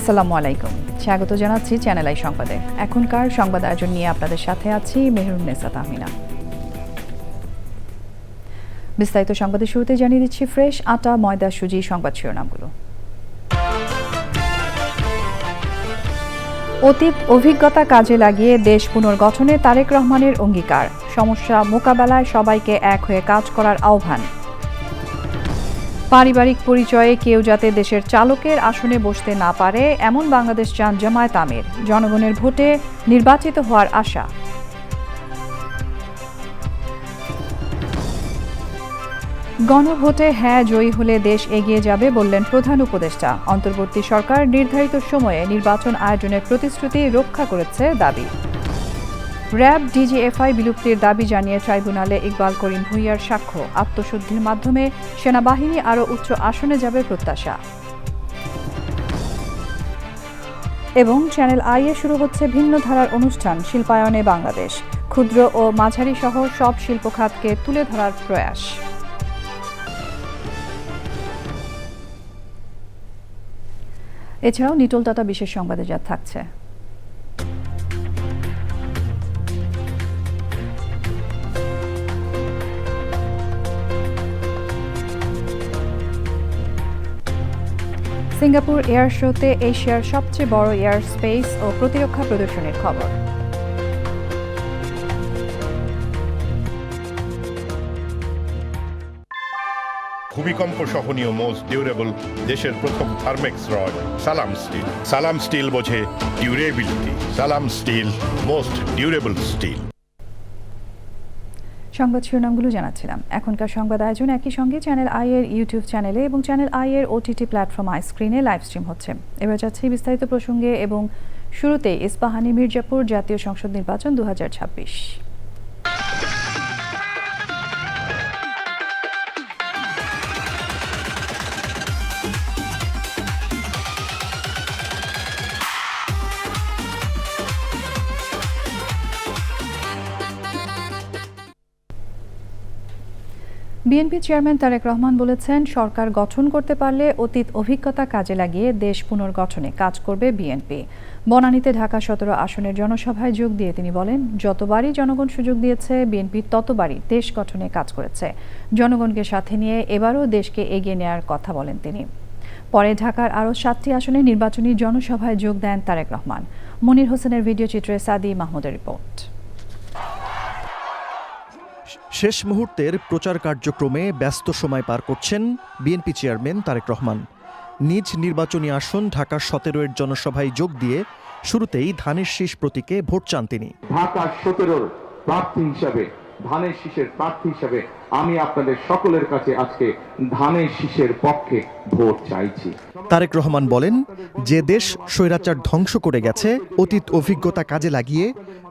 আসসালামু আলাইকুম, স্বাগত জানাচ্ছি চ্যানেল আই সংবাদে। এখনকার সংবাদ আয়োজন নিয়ে আপনাদের সাথে আছি মেহরুন্নেসা তাহমিনা। বিস্তারিত সংবাদের শুরুতে জানিয়ে দিচ্ছি ফ্রেশ আটা, ময়দা, সুজি সংবাদ শিরোনামগুলো। অতীত অভিজ্ঞতা কাজে লাগিয়ে দেশ পুনর্গঠনে তারেক রহমানের অঙ্গীকার। সমস্যা মোকাবেলায় সবাইকে এক হয়ে কাজ করার আহ্বান। পারিবারিক পরিচয়ে কেউ যাতে দেশের চালকের আসনে বসতে না পারে এমন বাংলাদেশ চান জামায়াত আমির। জনগণের ভোটে নির্বাচিত হওয়ার আশা। গণভোটে হ্যাঁ জয়ী হলে দেশ এগিয়ে যাবে বললেন প্রধান উপদেষ্টা। অন্তর্বর্তী সরকার নির্ধারিত সময়ে নির্বাচন আয়োজনের প্রতিশ্রুতি রক্ষা করেছে দাবি। র্যাব ডিজিএফআই বিলুপ্তির দাবি জানিয়ে ট্রাইব্যুনালে ইকবাল করিম ভূঁইয়ার সাক্ষ্য। আত্মশুদ্ধির মাধ্যমে সেনাবাহিনী আরও উচ্চ আসনে যাবে প্রত্যাশা। এবং চ্যানেল আই এ শুরু হচ্ছে ভিন্ন ধারার অনুষ্ঠান শিল্পায়নে বাংলাদেশ। ক্ষুদ্র ও মাঝারি সহ সব শিল্প খাতকে তুলে ধরার প্রয়াস। এছাড়াও নিটোল টাটা বিশেষ সংবাদে যা থাকছে। সিঙ্গাপুর এয়ার শোতে এশিয়ার সবচেয়ে বড় এয়ার স্পেস ও প্রতিরক্ষা প্রদর্শনীর খবর। ভূমিকম্প সহনীয় মোস্ট ডিউরেবল দেশের প্রথম থার্মেক্স রড সালাম স্টিল। সালাম স্টিল বোঝে ডিউরেবিলিটি। সালাম স্টিল, মোস্ট ডিউরেবল স্টিল। সংবাদ শিরোনামগুলো জানাচ্ছিলাম। এখনকার সংবাদ আয়োজন একই সঙ্গে চ্যানেল আই এর ইউটিউব চ্যানেলে এবং চ্যানেল আই এর ওটিটি প্ল্যাটফর্ম আই স্ক্রিনে লাইভ স্ট্রিম হচ্ছে। এবার যাচ্ছি বিস্তারিত প্রসঙ্গে এবং শুরুতেই ইস্পাহানি মির্জাপুর জাতীয় সংসদ নির্বাচন 2026। বিএনপি চেয়ারম্যান তারেক রহমান বলেছেন, সরকার গঠন করতে পারলে অতীত অভিজ্ঞতা কাজে লাগিয়ে দেশ পুনর্গঠনে কাজ করবে বিএনপি। বনানীতে ঢাকা 17 আসনের জনসভায় যোগ দিয়ে তিনি বলেন, যতবারই জনগণ সুযোগ দিয়েছে বিএনপি ততবারই দেশ গঠনে কাজ করেছে। জনগণকে সাথে নিয়ে এবারও দেশকে এগিয়ে নেওয়ার কথা বলেন তিনি। পরে ঢাকার আরও 7টি আসনে নির্বাচনী জনসভায় যোগ দেন তারেক রহমান। মনির হোসেনের ভিডিও চিত্রে সাদি মাহমুদের রিপোর্ট। শেষ মুহূর্তের প্রচার কার্যক্রমে ব্যস্ত সময় পার করছেন বিএনপি চেয়ারম্যান তারেক রহমান। নিজ নির্বাচনী আসন ঢাকা 17 এর জনসভায় যোগ দিয়ে শুরুতেই ধানের শীষ প্রতীকে ভোট চান তিনি। ঢাকা 17 প্রার্থী হিসাবে, ধানের শীষের প্রার্থী হিসাবে আমি আপনাদের সকলের কাছে আজকে ধানের শীষের পক্ষে ভোট চাইছি। তারেক রহমান বলেন, যে দেশ স্বৈরাচার ধ্বংস করে গেছে অতীত অভিজ্ঞতা কাজে লাগিয়ে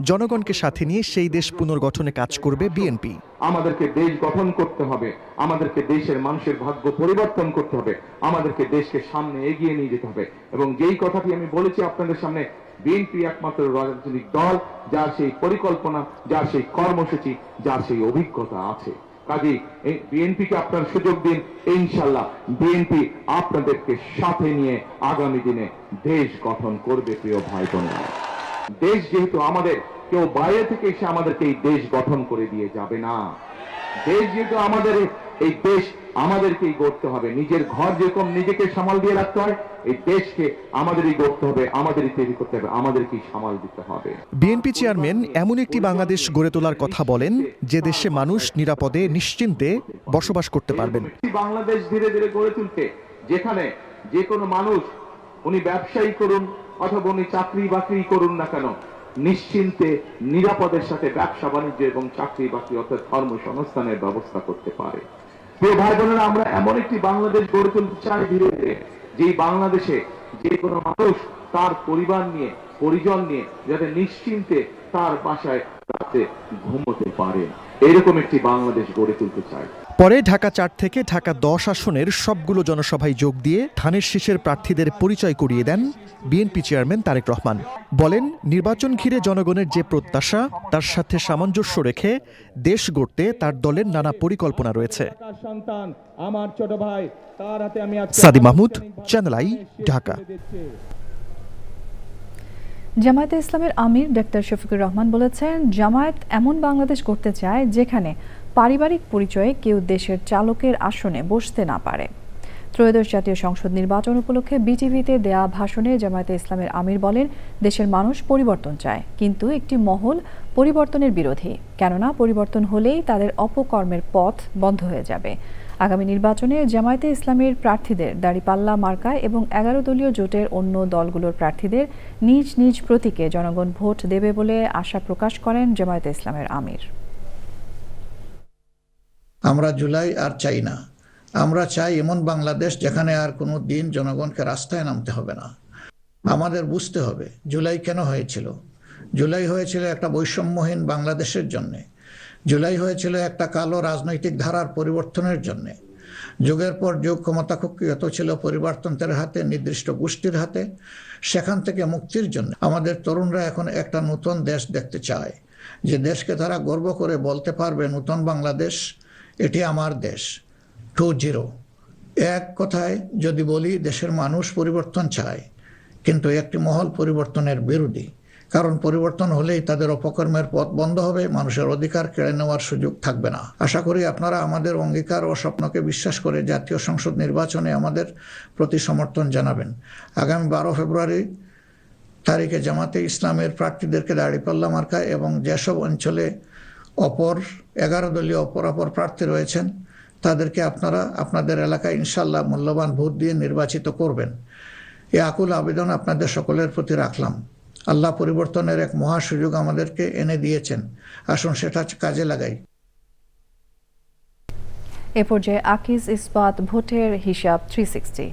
জনগণকে সাথে নিয়ে সেই দেশ পুনর্গঠনে কাজ করবে বিএনপি। আমাদেরকে দেশ গঠন করতে হবে, আমাদেরকে দেশের মানুষের ভাগ্য পরিবর্তন করতে হবে, আমাদেরকে দেশকে সামনে এগিয়ে নিয়ে যেতে হবে। এবং যেই কথাটি আমি বলেছি আপনাদের সামনে, বিএনপি একমাত্র রাজনৈতিক দল যার সেই পরিকল্পনা, যার সেই কর্মসূচি, যার সেই অভিজ্ঞতা আছে। কাজেই বিএনপিকে আপনার সুযোগ দিন, ইনশাল্লাহ বিএনপি আপনাদেরকে সাথে নিয়ে আগামী দিনে দেশ গঠন করবে। প্রিয় ভাই বোনেরা, দেশ যেহেতু আমাদের, কেউ বাইরে থেকে এসে আমাদেরকে এই দেশ গঠন করে দিয়ে যাবে না। দেশ যেহেতু আমাদের, এই দেশ আমাদেরকেই গড়তে হবে। নিজের ঘর যেরকম নিজেকে সামাল দিয়ে রাখতে হয়, এই দেশকে আমাদেরই গড়তে হবে, আমাদেরই তৈরি করতে হবে, আমাদেরকেই সামাল দিতে হবে। বিএনপি চেয়ারম্যান এমন একটি বাংলাদেশ গড়ে তোলার কথা বলেন যে দেশে মানুষ নিরাপদে নিশ্চিন্তে বসবাস করতে পারবেন। বাংলাদেশ ধীরে ধীরে গড়ে তুলতে, যেখানে যে কোনো মানুষ, উনি ব্যবসায়ী করুন অথবা উনি চাকরি বাকরি করুন না কেন, নিশ্চিন্তে নিরাপদের সাথে ব্যবসা বাণিজ্য এবং চাকরি বাকরি অর্থাৎ কর্মসংস্থানের ব্যবস্থা করতে পারে। প্রিয় ভাই বোনেরা, আমরা এমন একটি বাংলাদেশ গড়ে তুলতে চাই ধীরে ধীরে, যেই বাংলাদেশে যে কোনো মানুষ তার পরিবার নিয়ে, পরিজন নিয়ে যাতে নিশ্চিন্তে তার বাসায় রাতে ঘুমোতে পারে, এরকম একটি বাংলাদেশ গড়ে তুলতে চাই। পরে ঢাকা 4 থেকে ঢাকা 10 আসনের সবগুলো জনসভায় যোগ দিয়ে ধানের শীষের প্রার্থীদের পরিচয় করিয়ে দেন বিএনপি চেয়ারম্যান তারেক রহমান। বলেন, নির্বাচন ঘিরে জনগণের যে প্রত্যাশা তার সাথে সামঞ্জস্য রেখে দেশ গড়তে তার দলের নানা পরিকল্পনা রয়েছে। সাদি মাহমুদ, চ্যানেল আই, ঢাকা। জামায়াতে ইসলামের আমির ডক্টর শফিকুর রহমান বলেছেন, জামায়াত এমন বাংলাদেশ করতে চায় যেখানে পারিবারিক পরিচয়ে কেউ দেশের চালকের আসনে বসতে না পারে। ত্রয়োদশ জাতীয় সংসদ নির্বাচন উপলক্ষে বিটিভিতে দেয়া ভাষণে জামায়াতে ইসলামের আমির বলেন, দেশের মানুষ পরিবর্তন চায়, কিন্তু একটি মহল পরিবর্তনের বিরোধী, কেননা পরিবর্তন হলেই তাদের অপকর্মের পথ বন্ধ হয়ে যাবে। আগামী নির্বাচনে জামায়াতে ইসলামের প্রার্থীদের দাঁড়িপাল্লা মার্কায় এবং 11 দলীয় জোটের অন্য দলগুলোর প্রার্থীদের নিজ নিজ প্রতীকে জনগণ ভোট দেবে বলে আশা প্রকাশ করেন জামায়াতে ইসলামের আমির। আমরা জুলাই আর চাই না। আমরা চাই এমন বাংলাদেশ যেখানে আর কোনো দিন জনগণকে রাস্তায় নামতে হবে না। আমাদের বুঝতে হবে জুলাই কেন হয়েছিল। জুলাই হয়েছিল একটা বৈষম্যহীন বাংলাদেশের জন্যে। জুলাই হয়েছিল একটা কালো রাজনৈতিক ধারার পরিবর্তনের জন্যে। যুগের পর যুগ ক্ষমতা কুক্ষিগত ছিল পরিবারতন্ত্রের হাতে, নির্দিষ্ট গোষ্ঠীর হাতে। সেখান থেকে মুক্তির জন্য আমাদের তরুণরা এখন একটা নতুন দেশ দেখতে চায়, যে দেশকে তারা গর্ব করে বলতে পারবে, নতুন বাংলাদেশ, এটি আমার দেশ 2.0। এক কথায় যদি বলি, দেশের মানুষ পরিবর্তন চায়, কিন্তু একটি মহল পরিবর্তনের বিরোধী। কারণ পরিবর্তন হলেই তাদের অপকর্মের পথ বন্ধ হবে, মানুষের অধিকার কেড়ে নেওয়ার সুযোগ থাকবে না। আশা করি আপনারা আমাদের অঙ্গীকার ও স্বপ্নকে বিশ্বাস করে জাতীয় সংসদ নির্বাচনে আমাদের প্রতি সমর্থন জানাবেন। আগামী 12 ফেব্রুয়ারি তারিখে জামাতে ইসলামের প্রার্থীদেরকে দাঁড়িপাল্লা মার্কা এবং যেসব অঞ্চলে 11 দলীয় অপর প্রার্থী রয়েছেন তাদেরকে আপনারা আপনাদের এলাকায় ইনশাল্লাহ মূল্যবান ভোট দিয়ে নির্বাচিত করবেন। এই আকুল আবেদন আপনাদের সকলের প্রতি রাখলাম। আল্লাহ পরিবর্তনের এক মহা সুযোগ আমাদেরকে এনে দিয়েছেন, আসুন সেটা কাজে লাগাই। এ পর্যায়ে আকিজ ইস্পাত ভোটের হিসাব 360।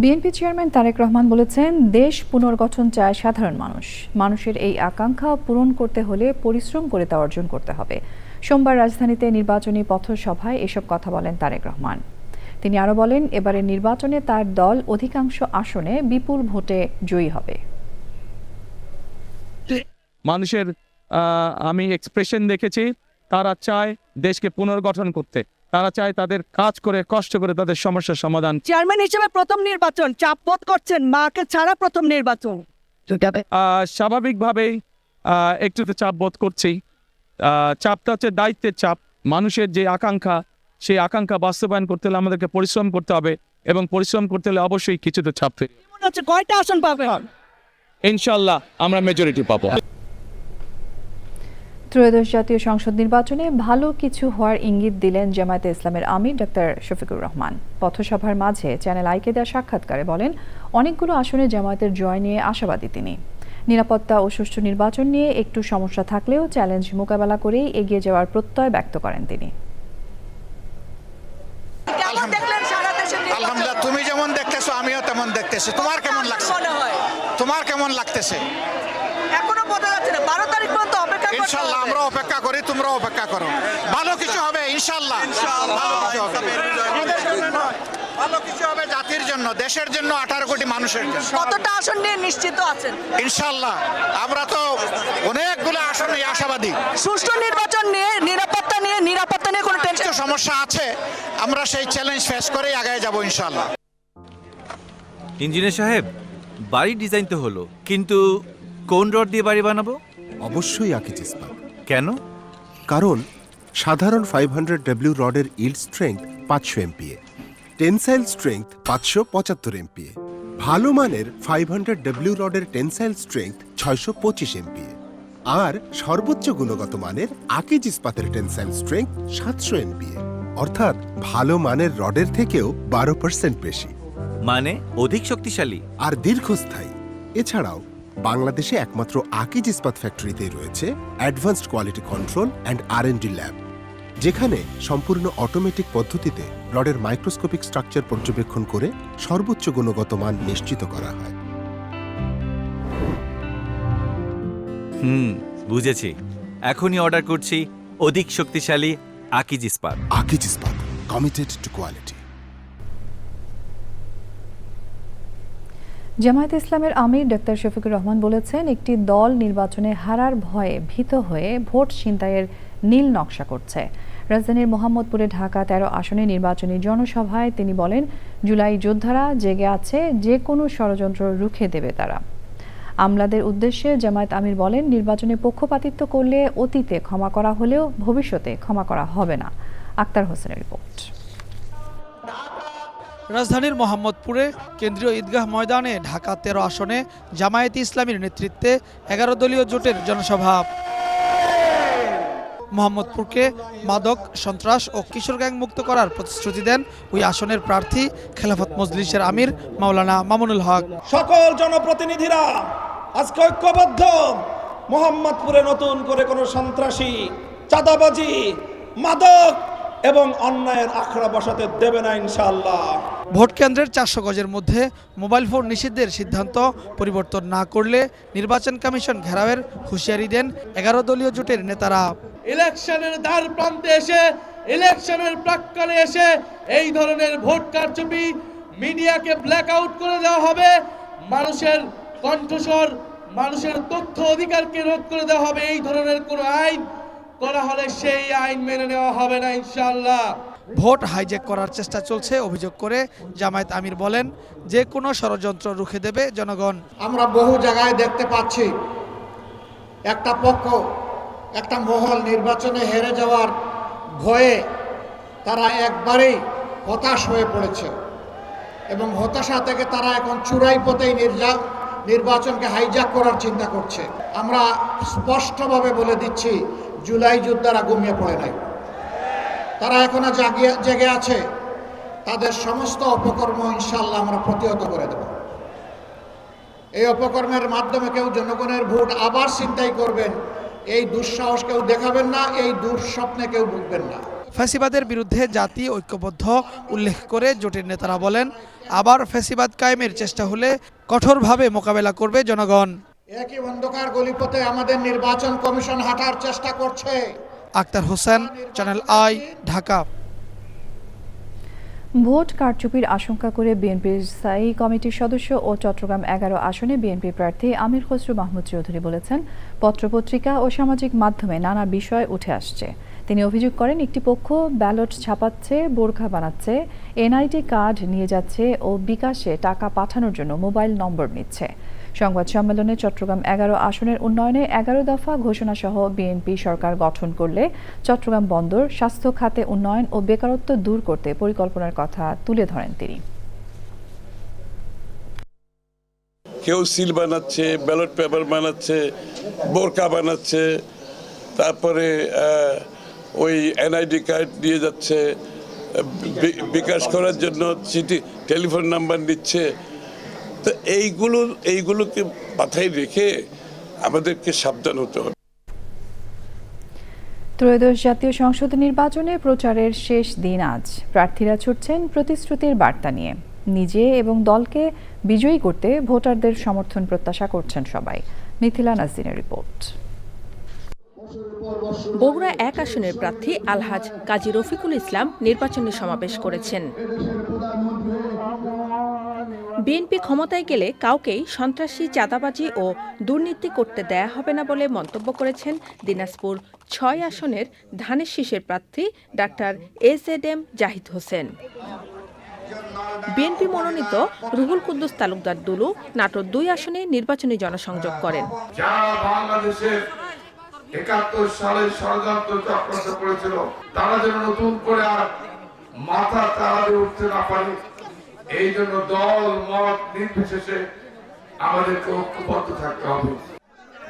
বিএনপি চেয়ারম্যান তারেক রহমান বলেছেন, দেশ পুনর্গঠন চায় সাধারণ মানুষ। মানুষের এই আকাঙ্ক্ষা পূরণ করতে হলে পরিশ্রম করে তা অর্জন করতে হবে। সোমবার রাজধানীতে নির্বাচনী পথসভায় এসব কথা বলেন তারেক রহমান। তিনি আরও বলেন, এবারের নির্বাচনে তার দল অধিকাংশ আসনে বিপুল ভোটে জয়ী হবে। মানুষের আমি এক্সপ্রেশন দেখেছি, তারা চায় দেশকে পুনর্গঠন করতে, তারা চায় তাদের কাজ করে কষ্ট করে তাদের সমস্যার সমাধান। চেয়ারম্যান হিসেবে প্রথম নির্বাচন, চাপ বোধ করছেন? মাকে ছাড়া প্রথম নির্বাচন। স্বাভাবিকভাবেই একটু তো চাপ বোধ করছি। চাপটা হচ্ছে দায়িত্বের চাপ। মানুষের যে আকাঙ্ক্ষা, সেই আকাঙ্ক্ষা বাস্তবায়ন করতে হলে আমাদেরকে পরিশ্রম করতে হবে, এবং পরিশ্রম করতে হলে অবশ্যই কিছু তো চাপ থাকে। মনে হচ্ছে কয়টা আসন পাবে? ইনশাল্লাহ আমরা মেজরিটি পাবো। ত্রয়োদশ জাতীয় সংসদ নির্বাচনে ভালো কিছু হওয়ার ইঙ্গিত দিলেন জামায়াতে ইসলামের আমির ডক্টর শফিকুর রহমান। পথসভার মাঝে চ্যানেল আইকে দেওয়া সাক্ষাৎকারে বলেন, অনেকগুলো আসনে জামায়াতের জয় নিয়ে আশাবাদী তিনি। নিরাপত্তা ও সুষ্ঠু নির্বাচন নিয়ে একটু সমস্যা থাকলেও চ্যালেঞ্জ মোকাবেলা করেই এগিয়ে যাওয়ার প্রত্যয় ব্যক্ত করেন তিনি। আলহামদুলিল্লাহ, তুমি যেমন দেখতেছো আমিও তেমন দেখতেছি। তোমার কেমন লাগছে? তোমার কেমন লাগতেছে? এখনো বোঝা যাচ্ছে না। 12 তারিখ পর্যন্ত অপেক্ষা করতে হবে। ইনশাআল্লাহ আমরা অপেক্ষা করি, তোমরা অপেক্ষা করো। ভালো কিছু হবে ইনশাআল্লাহ। ভালো কিছু হবে, ভালো কিছু হবে জাতির জন্য, দেশের জন্য, 18 কোটি মানুষের জন্য। কতটা আসন নিয়ে নিশ্চিত আছেন? ইনশাআল্লাহ আমরা তো অনেকগুলো আসন নিয়ে আশাবাদী। সুষ্ঠু নির্বাচন নিয়ে, নিরাপত্তা নিয়ে কোনো টেনশন? সমস্যা আছে, আমরা সেই চ্যালেঞ্জ ফেস করেই আগায় যাব ইনশাআল্লাহ। ইঞ্জিনিয়ার সাহেব, বাড়ি ডিজাইন তো হলো, কিন্তু কোন রড দিয়ে বাড়ি বানাবো? অবশ্যই আকিজ ইস্পাত। কেন? কারণ সাধারণ 500W রডের yield strength 500 MPa, tensile strength 575 MPa। ভালো মানের 500W রডের টেনসাইল স্ট্রেংথ 625 MPa। আর সর্বোচ্চ গুণগত মানের আকিজ ইস্পাতের টেনসাইল স্ট্রেংথ 700 MPa, অর্থাৎ ভালো মানের রডের থেকেও 12% বেশি। মানে অধিক শক্তিশালী আর দীর্ঘস্থায়ী। এছাড়াও বাংলাদেশে একমাত্র আকিজ ইস্পাত ফ্যাক্টরিতেই রয়েছে advanced quality control and R&D lab, যেখানে সম্পূর্ণ অটোমেটিক পদ্ধতিতে রডের মাইক্রোস্কোপিক স্ট্রাকচার পর্যবেক্ষণ করে সর্বোচ্চ গুণগত মান নিশ্চিত করা হয়। বুঝেছি। এখনই অর্ডার করছি অধিক শক্তিশালী আকিজ ইস্পাত। আকিজ ইস্পাত, কমিটেড টু কোয়ালিটি। জামায়াতে ইসলামের আমির ডক্টর শফিকুর রহমান বলেছেন, একটি দল নির্বাচনে হারার ভয়ে ভীত হয়ে ভোট ছিনতাইয়ের নীল নকশা করছে। রাজধানীর মোহাম্মদপুরে ঢাকা 13 আসনে নির্বাচনী জনসভায় তিনি বলেন, জুলাই যোদ্ধারা জেগে আছে, যে কোনো ষড়যন্ত্র রুখে দেবে তারা। আমলাদের উদ্দেশ্যে জামায়াত আমির বলেন, নির্বাচনে পক্ষপাতিত্ব করলে অতীতে ক্ষমা করা হলেও ভবিষ্যতে ক্ষমা করা হবে না। আক্তার হোসেনের রিপোর্ট। রাজধানীর মোহাম্মদপুরে কেন্দ্রীয় ঈদগাহ ময়দানে ঢাকা 13 আসনে জামায়াতে ইসলামীর নেতৃত্বে 11 দলীয় জোটের জনসভা। মোহাম্মদপুরকে মাদক, সন্ত্রাস ও কিশোর গ্যাং মুক্ত করার প্রতিশ্রুতি দেন ওই আসনের প্রার্থী খেলাফত মজলিসের আমির মাওলানা মামুনুল হক। সকল জনপ্রতিনিধিরা আজকে ঐক্যবদ্ধ, মোহাম্মদপুরে নতুন করে কোনো সন্ত্রাসী, চাঁদাবাজি, মাদক এবং অন্যায়ের আখড়া বসাতে দেবে না ইনশাআল্লাহ। ভোট কেন্দ্রের 400 গজের মধ্যে মোবাইল ফোন নিষিদ্ধের সিদ্ধান্ত পরিবর্তন না করলে নির্বাচন কমিশন ঘেরাওয়ের হুঁশিয়ারি দেন 11 দলীয় জোটের নেতারা। ইলেকশনের দ্বার প্রান্তে এসে, ইলেকশনের প্রাক্কালে এসে এই ধরনের ভোট কারচুপি, মিডিয়াকে ব্ল্যাক আউট করে দেওয়া হবে, মানুষের কণ্ঠস্বর, মানুষের তথ্য অধিকারকে রোধ করে দেওয়া হবে। এই ধরনের কোনো আইন করা হলে সেই আইন মেনে নেওয়া হবে না ইনশাআল্লাহ। ভোট হাইজ্যাক করার চেষ্টা চলছে অভিযোগ করে জামায়াত আমির বলেন, যে কোনো ষড়যন্ত্র রুখে দেবে জনগণ। আমরা বহু জায়গায় দেখতে পাচ্ছি একটা পক্ষ, একটা মহল নির্বাচনে হেরে যাওয়ার ভয়ে তারা একবারেই হতাশ হয়ে পড়েছে এবং হতাশা থেকে তারা এখন চূড়াই পথেই নির্বাচনকে হাইজ্যাক করার চিন্তা করছে। আমরা স্পষ্টভাবে বলে দিচ্ছি, জুলাই যোদ্ধারা ঘুমিয়ে পড়ে নাই, তারা এখনো জেগে আছে। তাদের সমস্ত অপকর্ম ইনশাআল্লাহ আমরা প্রতিহত করে দেব। এই অপকর্মের মাধ্যমে কেউ জনগণের ভোট আবার ছিনতাই করবেন, এই দুঃসাহস কেউ দেখাবেন না, এই দুঃস্বপ্নে কেউ ভুগবেন না। ফ্যাসিবাদের বিরুদ্ধে জাতি ঐক্যবদ্ধ উল্লেখ করে জোটের নেতারা বলেন, আবার ফ্যাসিবাদ কায়েমের চেষ্টা হলে কঠোরভাবে মোকাবেলা করবে জনগণ। একই অন্ধকার গলিপথে আমাদের নির্বাচন কমিশন হাঁটার চেষ্টা করছে। Akhtar Hossain, channel I, Dhaka. Vote কারচুপির আশঙ্কা করে বিএনপির স্থায়ী কমিটির সদস্য ও চট্টগ্রাম 11 আসনে বিএনপি প্রার্থী আমির খসরু মাহমুদ চৌধুরী বলেছেন, পত্রপত্রিকা ও সামাজিক মাধ্যমে নানা বিষয় উঠে আসছে। তিনি অভিযোগ করেন, একটি পক্ষ ব্যালট ছাপাচ্ছে, বোরখা বানাচ্ছে, এনআইডি কার্ড নিয়ে যাচ্ছে ও বিকাশে টাকা পাঠানোর জন্য মোবাইল নম্বর নিচ্ছে। সংবাদ সম্মেলনে চট্টগ্রাম 11 আসনের উন্নয়নে 11 দফা ঘোষণাসহ বিএনপি সরকার গঠন করলে চট্টগ্রাম বন্দর, স্বাস্থ্য খাতে উন্নয়ন ও বেকারত্ব দূর করতে পরিকল্পনার কথা তুলে ধরেন তিনি। কেউ সিল বানাচ্ছে, ব্যালট পেপার বানাচ্ছে, বোরকা বানাচ্ছে, তারপরে ওই এনআইডি কার্ড দিয়ে যাচ্ছে, বিকাশ করার জন্য চিঠি, টেলিফোন নাম্বার নিচ্ছে। তো এইগুলোকে মাথায় রেখে আমাদেরকে সাবধান হতে হবে। ত্রয়োদশ জাতীয় সংসদ নির্বাচনে প্রচারের শেষ দিন আজ। প্রার্থীরা ছুটছেন প্রতিশ্রুতির বার্তা নিয়ে। নিজে এবং দলকে বিজয়ী করতে ভোটারদের সমর্থন প্রত্যাশা করছেন সবাই। মিথিলা নাজরিনের রিপোর্ট। বগুড়া 1 আসনের প্রার্থী আলহাজ কাজী রফিকুল ইসলাম নির্বাচনী সমাবেশ করেছেন। বিএনপি ক্ষমতায় গেলে কাউকেই সন্ত্রাসী, চাঁদাবাজি ও দুর্নীতি করতে দেয়া হবে না বলে মন্তব্য করেছেন দিনাজপুর 6 আসনের ধানের শীষের প্রার্থী doctor AZM Zahid Hossain. BNP মনোনীত রুহুল কুদ্দুস তালুকদার দুলু নাটোর 2 আসনে নির্বাচনী জনসংযোগ করেন। 71 সালে ষড়যন্ত্র চক্রান্ত করেছিল, তারা যেন নতুন করে আর মাথা তারা দিয়ে উঠতে না পারে, এই জন্য দল মত নির্বিশেষে আমাদেরকে ঐক্যবদ্ধ থাকতে হবে।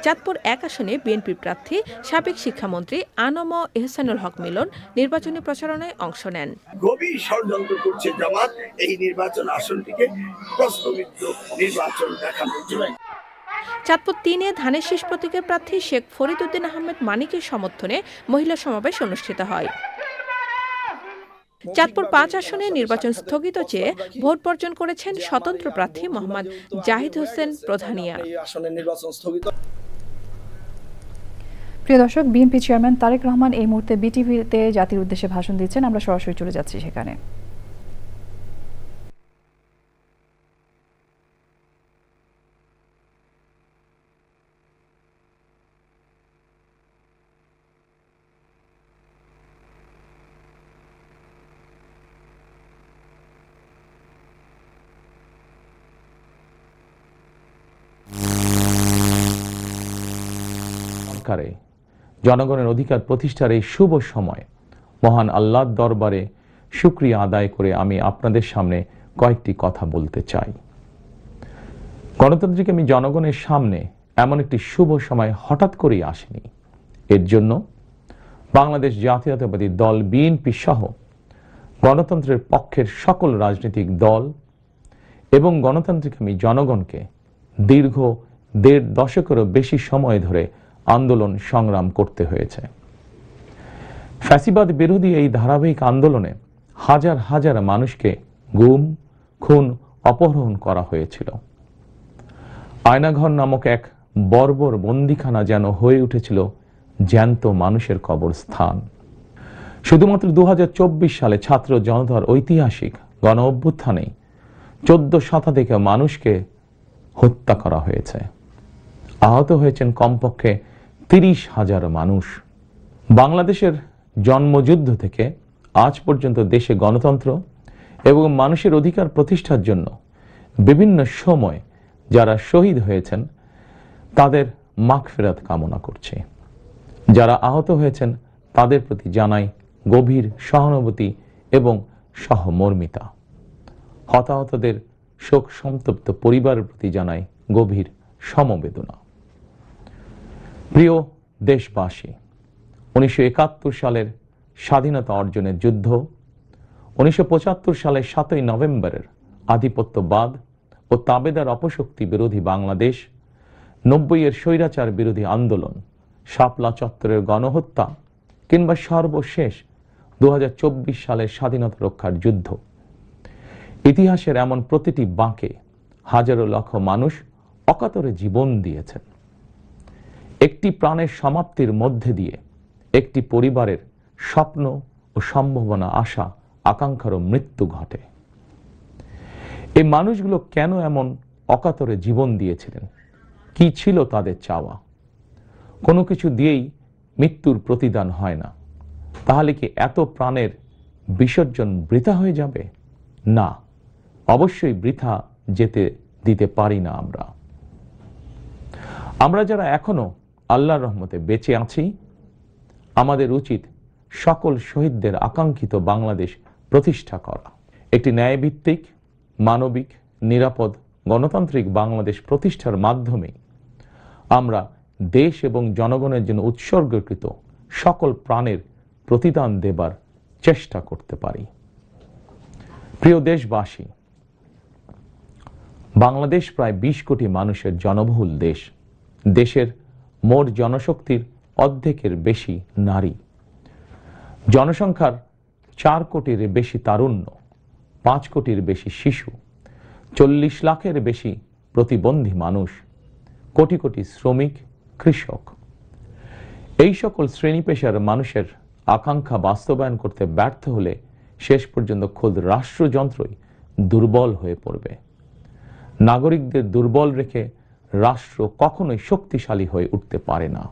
চাঁদপুর 1 আসনে বিএনপি প্রার্থী সাবেক শিক্ষামন্ত্রী আনম এহসানুল হক মিলন নির্বাচনী প্রচারণায় অংশ নেন। গভীর ষড়যন্ত্র করছে জামাত এই নির্বাচন আসনটিকে প্রশ্নবিদ্ধ নির্বাচন দেখানোর জন্য। চাঁদপুর 3-এ ধানের শীষ প্রতীকের প্রার্থী শেখ ফরিদ উদ্দিন আহমেদ মানিকের সমর্থনে মহিলা সমাবেশ অনুষ্ঠিত হয়। চাঁদপুর 5 আসনে নির্বাচন স্থগিত চেয়ে ভোট বর্জন করেছেন স্বতন্ত্র প্রার্থী মোহাম্মদ জাহিদ হোসেন প্রধানিয়া। প্রিয় দর্শক, বিএনপি চেয়ারম্যান তারেক রহমান এই মুহূর্তে বিটিভিতে জাতির উদ্দেশ্যে ভাষণ দিচ্ছেন। আমরা সরাসরি চলে যাচ্ছি সেখানে। সংস্কারে, জনগণের অধিকার প্রতিষ্ঠার এই শুভ সময় মহান আল্লাহর দরবারে শুকরিয়া আদায় করে আমি আপনাদের সামনে কয়েকটি কথা বলতে চাই। গণতান্ত্রিক আমি জনগণের সামনে এমন একটি শুভ সময় হঠাৎ করেই আসেনি। এর জন্য বাংলাদেশ জাতীয়তাবাদী দল বিএনপি সহ গণতন্ত্রের পক্ষের সকল রাজনৈতিক দল এবং গণতান্ত্রিক আমি জনগণকে দীর্ঘ ১.৫ দশকেরও বেশি সময় ধরে আন্দোলন সংগ্রাম করতে হয়েছে। ফ্যাসিবাদ বিরোধী এই ধারাবাহিক আন্দোলনে হাজার হাজার মানুষকে গুম, খুন, অপহরণ করা হয়েছিল। আয়নাঘর নামক এক বর্বর বন্দিখানা যেন হয়ে উঠেছিল জ্যান্ত মানুষের কবরস্থান। শুধুমাত্র ২০২৪ সালে ছাত্র জনতার ঐতিহাসিক গণ অভ্যুত্থানে ১৪ শতাধিক মানুষকে হত্যা করা হয়েছে। আহত হয়েছেন কমপক্ষে ৩০,০০০ মানুষ। বাংলাদেশের জন্মযুদ্ধ থেকে আজ পর্যন্ত দেশে গণতন্ত্র এবং মানুষের অধিকার প্রতিষ্ঠার জন্য বিভিন্ন সময় যারা শহীদ হয়েছেন তাদের মাগফিরাত কামনা করছে। যারা আহত হয়েছেন তাদের প্রতি জানাই গভীর সহানুভূতি এবং সহমর্মিতা। হতাহতদের শোক সন্তপ্ত পরিবারের প্রতি জানাই গভীর সমবেদনা। প্রিয় দেশবাসী, ১৯৭১ সালের স্বাধীনতা অর্জনের যুদ্ধ, ১৯৭৫ সালের ৭ই নভেম্বরের আধিপত্যবাদ ও তাবেদার অপশক্তি বিরোধী বাংলাদেশ, ৯০-এর স্বৈরাচার বিরোধী আন্দোলন, শাপলা চত্বরের গণহত্যা কিংবা সর্বশেষ ২০২৪ সালের স্বাধীনতা রক্ষার যুদ্ধ, ইতিহাসের এমন প্রতিটি বাঁকে হাজারো লক্ষ মানুষ অকাতরে জীবন দিয়েছেন। একটি প্রাণের সমাপ্তির মধ্যে দিয়ে একটি পরিবারের স্বপ্ন ও সম্ভাবনা, আশা আকাঙ্ক্ষারও মৃত্যু ঘটে। এই মানুষগুলো কেন এমন অকাতরে জীবন দিয়েছিলেন? কি ছিল তাদের চাওয়া? কোনো কিছু দিয়েই মৃত্যুর প্রতিদান হয় না। তাহলে কি এত প্রাণের বিসর্জন বৃথা হয়ে যাবে? না, অবশ্যই বৃথা যেতে দিতে পারি না। আমরা যারা এখনো আল্লাহর রহমতে বেঁচে আছি, আমাদের উচিত সকল শহীদদের আকাঙ্ক্ষিত বাংলাদেশ প্রতিষ্ঠা করা। একটি ন্যায়ভিত্তিক, মানবিক, নিরাপদ, গণতান্ত্রিক বাংলাদেশ প্রতিষ্ঠার মাধ্যমে আমরা দেশ এবং জনগণের জন্য উৎসর্গকৃত সকল প্রাণের প্রতিদান দেবার চেষ্টা করতে পারি। প্রিয় দেশবাসী, বাংলাদেশ প্রায় ২০ কোটি মানুষের জনবহুল দেশ। দেশের মোট জনশক্তির অর্ধেকের বেশি নারী। জনসংখ্যার ৪ কোটির বেশি তারুণ্য, ৫ কোটির বেশি শিশু, ৪০ লাখের বেশি প্রতিবন্ধী মানুষ, কোটি কোটি শ্রমিক, কৃষক। এই সকল শ্রেণী পেশার মানুষের আকাঙ্ক্ষা বাস্তবায়ন করতে ব্যর্থ হলে শেষ পর্যন্ত খোদ রাষ্ট্রযন্ত্রই দুর্বল হয়ে পড়বে। নাগরিকদের দুর্বল রেখে রাষ্ট্র কখনোই শক্তিশালী হয়ে উঠতে পারে না।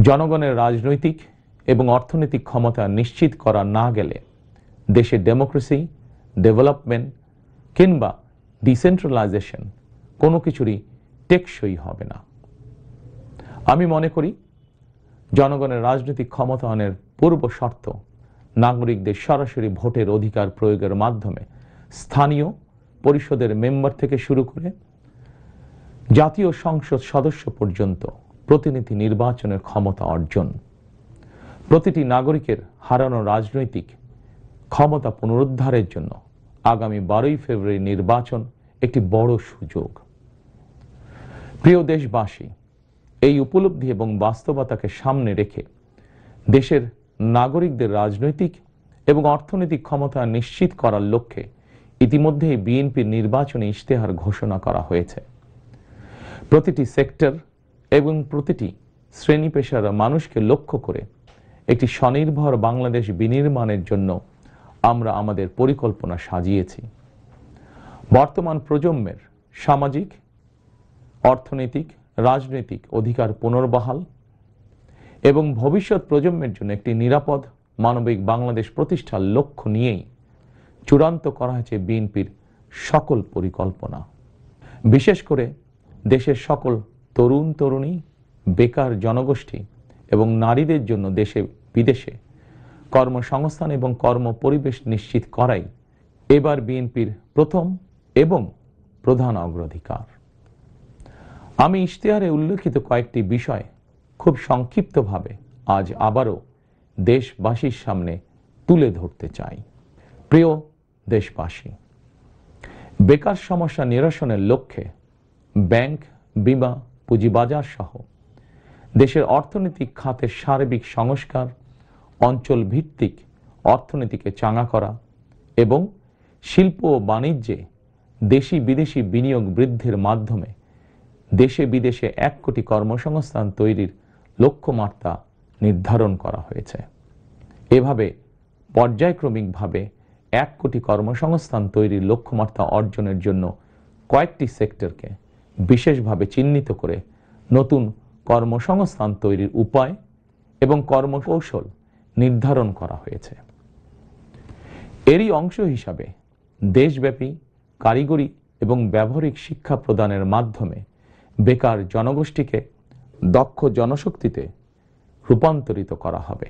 জনগণের রাজনৈতিক এবং অর্থনৈতিক ক্ষমতা নিশ্চিত করা না গেলে দেশে ডেমোক্রেসি, ডেভেলপমেন্ট কিংবা ডিসেন্ট্রালাইজেশন কোনো কিছুরই টেকসই হবে না। আমি মনে করি জনগণের রাজনৈতিক ক্ষমতায়নের পূর্ব শর্ত নাগরিকদের সরাসরি ভোটের অধিকার প্রয়োগের মাধ্যমে স্থানীয় পরিষদের মেম্বার থেকে শুরু করে জাতীয় সংসদ সদস্য পর্যন্ত প্রতিনিধি নির্বাচনের ক্ষমতা অর্জন। প্রতিটি নাগরিকের হারানো রাজনৈতিক ক্ষমতা পুনরুদ্ধারের জন্য আগামী ১২ই ফেব্রুয়ারি নির্বাচন একটি বড় সুযোগ। প্রিয় দেশবাসী, এই উপলব্ধি এবং বাস্তবতাকে সামনে রেখে দেশের নাগরিকদের রাজনৈতিক এবং অর্থনৈতিক ক্ষমতা নিশ্চিত করার লক্ষ্যে ইতিমধ্যেই বিএনপির নির্বাচনী ইশতেহার ঘোষণা করা হয়েছে। প্রতিটি সেক্টর এবং প্রতিটি শ্রেণী পেশার মানুষকে লক্ষ্য করে একটি স্বনির্ভর বাংলাদেশ বিনির্মাণের জন্য আমরা আমাদের পরিকল্পনা সাজিয়েছি। বর্তমান প্রজন্মের সামাজিক, অর্থনৈতিক, রাজনৈতিক অধিকার পুনর্বহাল এবং ভবিষ্যৎ প্রজন্মের জন্য একটি নিরাপদ মানবিক বাংলাদেশ প্রতিষ্ঠার লক্ষ্য নিয়েই চূড়ান্ত করা হয়েছে বিএনপির সকল পরিকল্পনা। বিশেষ করে দেশের সকল তরুণ তরুণী, বেকার জনগোষ্ঠী এবং নারীদের জন্য দেশে বিদেশে কর্মসংস্থান এবং কর্ম পরিবেশ নিশ্চিত করাই এবার বিএনপির প্রথম এবং প্রধান অগ্রাধিকার। আমি ইশতেহারে উল্লেখিত কয়েকটি বিষয় খুব সংক্ষিপ্তভাবে আজ আবারও দেশবাসীর সামনে তুলে ধরতে চাই। প্রিয় দেশবাসী, বেকার সমস্যা নিরসনের লক্ষ্যে ব্যাংক, বীমা, পুঁজিবাজার সহ দেশের অর্থনৈতিক খাতের সার্বিক সংস্কার, অঞ্চল ভিত্তিক অর্থনীতিকে চাঙা করা এবং শিল্প ও বাণিজ্যে দেশি বিদেশি বিনিয়োগ বৃদ্ধির মাধ্যমে দেশে বিদেশে 1 কোটি কর্মসংস্থান তৈরির লক্ষ্যমাত্রা নির্ধারণ করা হয়েছে। এভাবে পর্যায়ক্রমিকভাবে 1 কোটি কর্মসংস্থান তৈরির লক্ষ্যমাত্রা অর্জনের জন্য কয়েকটি সেক্টরকে বিশেষভাবে চিহ্নিত করে নতুন কর্মসংস্থান তৈরির উপায় এবং কর্মকৌশল নির্ধারণ করা হয়েছে। এরই অংশ হিসাবে দেশব্যাপী কারিগরি এবং ব্যবহারিক শিক্ষা প্রদানের মাধ্যমে বেকার জনগোষ্ঠীকে দক্ষ জনশক্তিতে রূপান্তরিত করা হবে।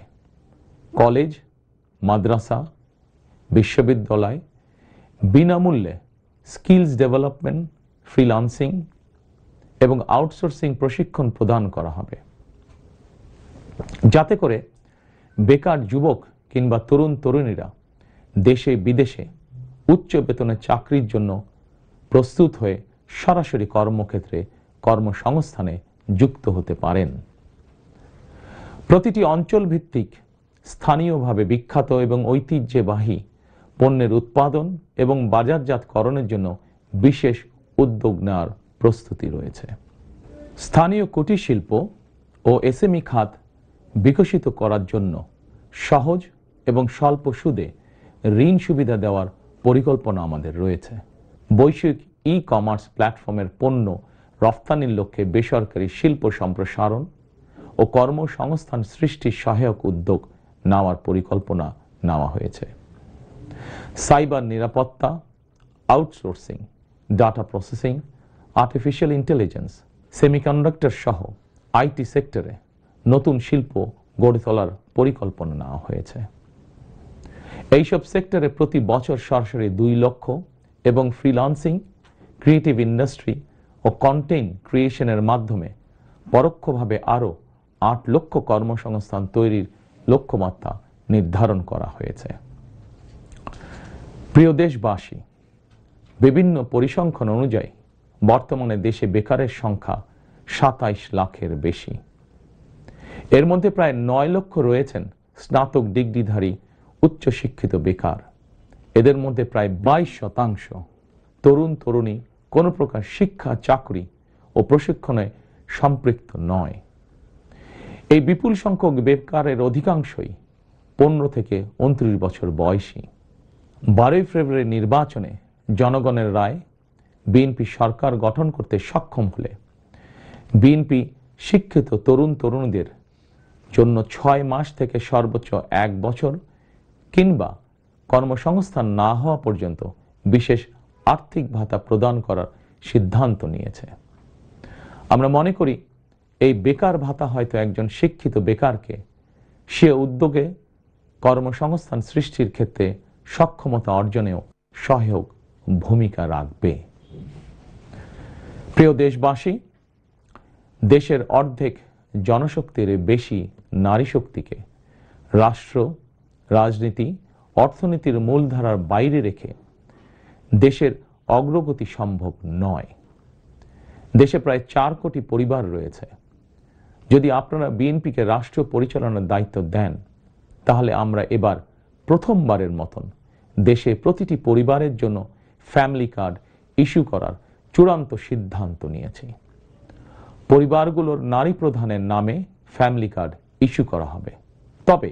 কলেজ, মাদ্রাসা, বিশ্ববিদ্যালয় বিনামূল্যে স্কিলস ডেভেলপমেন্ট, ফ্রিল্যান্সিং এবং আউটসোর্সিং প্রশিক্ষণ প্রদান করা হবে, যাতে করে বেকার যুবক কিংবা তরুণ তরুণীরা দেশে বিদেশে উচ্চ বেতনের চাকরির জন্য প্রস্তুত হয়ে সরাসরি কর্মক্ষেত্রে কর্মসংস্থানে যুক্ত হতে পারেন। প্রতিটি অঞ্চল ভিত্তিক স্থানীয়ভাবে বিখ্যাত এবং ঐতিহ্যবাহী পণ্যের উৎপাদন এবং বাজারজাতকরণের জন্য বিশেষ উদ্যোগ নেওয়ার প্রস্তুতি রয়েছে। স্থানীয় কুটির শিল্প ও এসএমই খাত বিকশিত করার জন্য সহজ এবং স্বল্প সুদে ঋণ সুবিধা দেওয়ার পরিকল্পনা আমাদের রয়েছে। বৈশ্বিক ই-কমার্স প্ল্যাটফর্মের পণ্য রফতানির লক্ষ্যে বেসরকারি শিল্প সম্প্রসারণ ও কর্মসংস্থান সৃষ্টির সহায়ক উদ্যোগ নেওয়ার পরিকল্পনা নেওয়া হয়েছে। সাইবার নিরাপত্তা, outsourcing, data processing, artificial intelligence, semiconductor সহ আইটি সেক্টরে নতুন শিল্প গড়ে তোলার পরিকল্পনা নেওয়া হয়েছে। এইসব সেক্টরে প্রতি বছর সরাসরি 2 লক্ষ এবং ফ্রিল্যান্সিং, ক্রিয়েটিভ ইন্ডাস্ট্রি ও কন্টেন্ট ক্রিয়েশনের মাধ্যমে পরোক্ষভাবে আরও 8 লক্ষ কর্মসংস্থান তৈরির লক্ষ্যমাত্রা নির্ধারণ করা হয়েছে। প্রিয় দেশবাসী, বিভিন্ন পরিসংখ্যান অনুযায়ী বর্তমানে দেশে বেকারের সংখ্যা 27 লাখের বেশি। এর মধ্যে প্রায় 9 লক্ষ রয়েছেন স্নাতক ডিগ্রিধারী উচ্চশিক্ষিত বেকার। এদের মধ্যে প্রায় 22% তরুণ তরুণী কোনো প্রকার শিক্ষা, চাকরি ও প্রশিক্ষণে সম্পৃক্ত নয়। এই বিপুল সংখ্যক বেকারের অধিকাংশই 15 থেকে 29 বছর বয়সী। 12 ফেব্রুয়ারি নির্বাচনে জনগণের রায় বিএনপি সরকার গঠন করতে সক্ষম হলে বিএনপি শিক্ষিত তরুণ তরুণীদের জন্য 6 মাস থেকে সর্বোচ্চ 1 বছর কিংবা কর্মসংস্থান না হওয়া পর্যন্ত বিশেষ আর্থিক ভাতা প্রদান করার সিদ্ধান্ত নিয়েছে। আমরা মনে করি এই বেকার ভাতা হয়তো একজন শিক্ষিত বেকারকে সে উদ্যোগে কর্মসংস্থান সৃষ্টির ক্ষেত্রে সক্ষমতা অর্জনেও সহায়ক ভূমিকা রাখবে। প্রিয় দেশবাসী, দেশের অর্ধেক জনশক্তির বেশি নারী শক্তিকে রাষ্ট্র, রাজনীতি, অর্থনীতির মূলধারার বাইরে রেখে দেশের অগ্রগতি সম্ভব নয়। দেশে প্রায় 4 কোটি পরিবার রয়েছে। যদি আপনারা বিএনপিকে রাষ্ট্র পরিচালনার দায়িত্ব দেন, তাহলে আমরা এবার প্রথমবারের মতন দেশে প্রতিটি পরিবারের জন্য ফ্যামিলি কার্ড ইস্যু করার চূড়ান্ত সিদ্ধান্ত নিয়েছি। পরিবারগুলোর নারী প্রধানের নামে ফ্যামিলি কার্ড ইস্যু করা হবে। তবে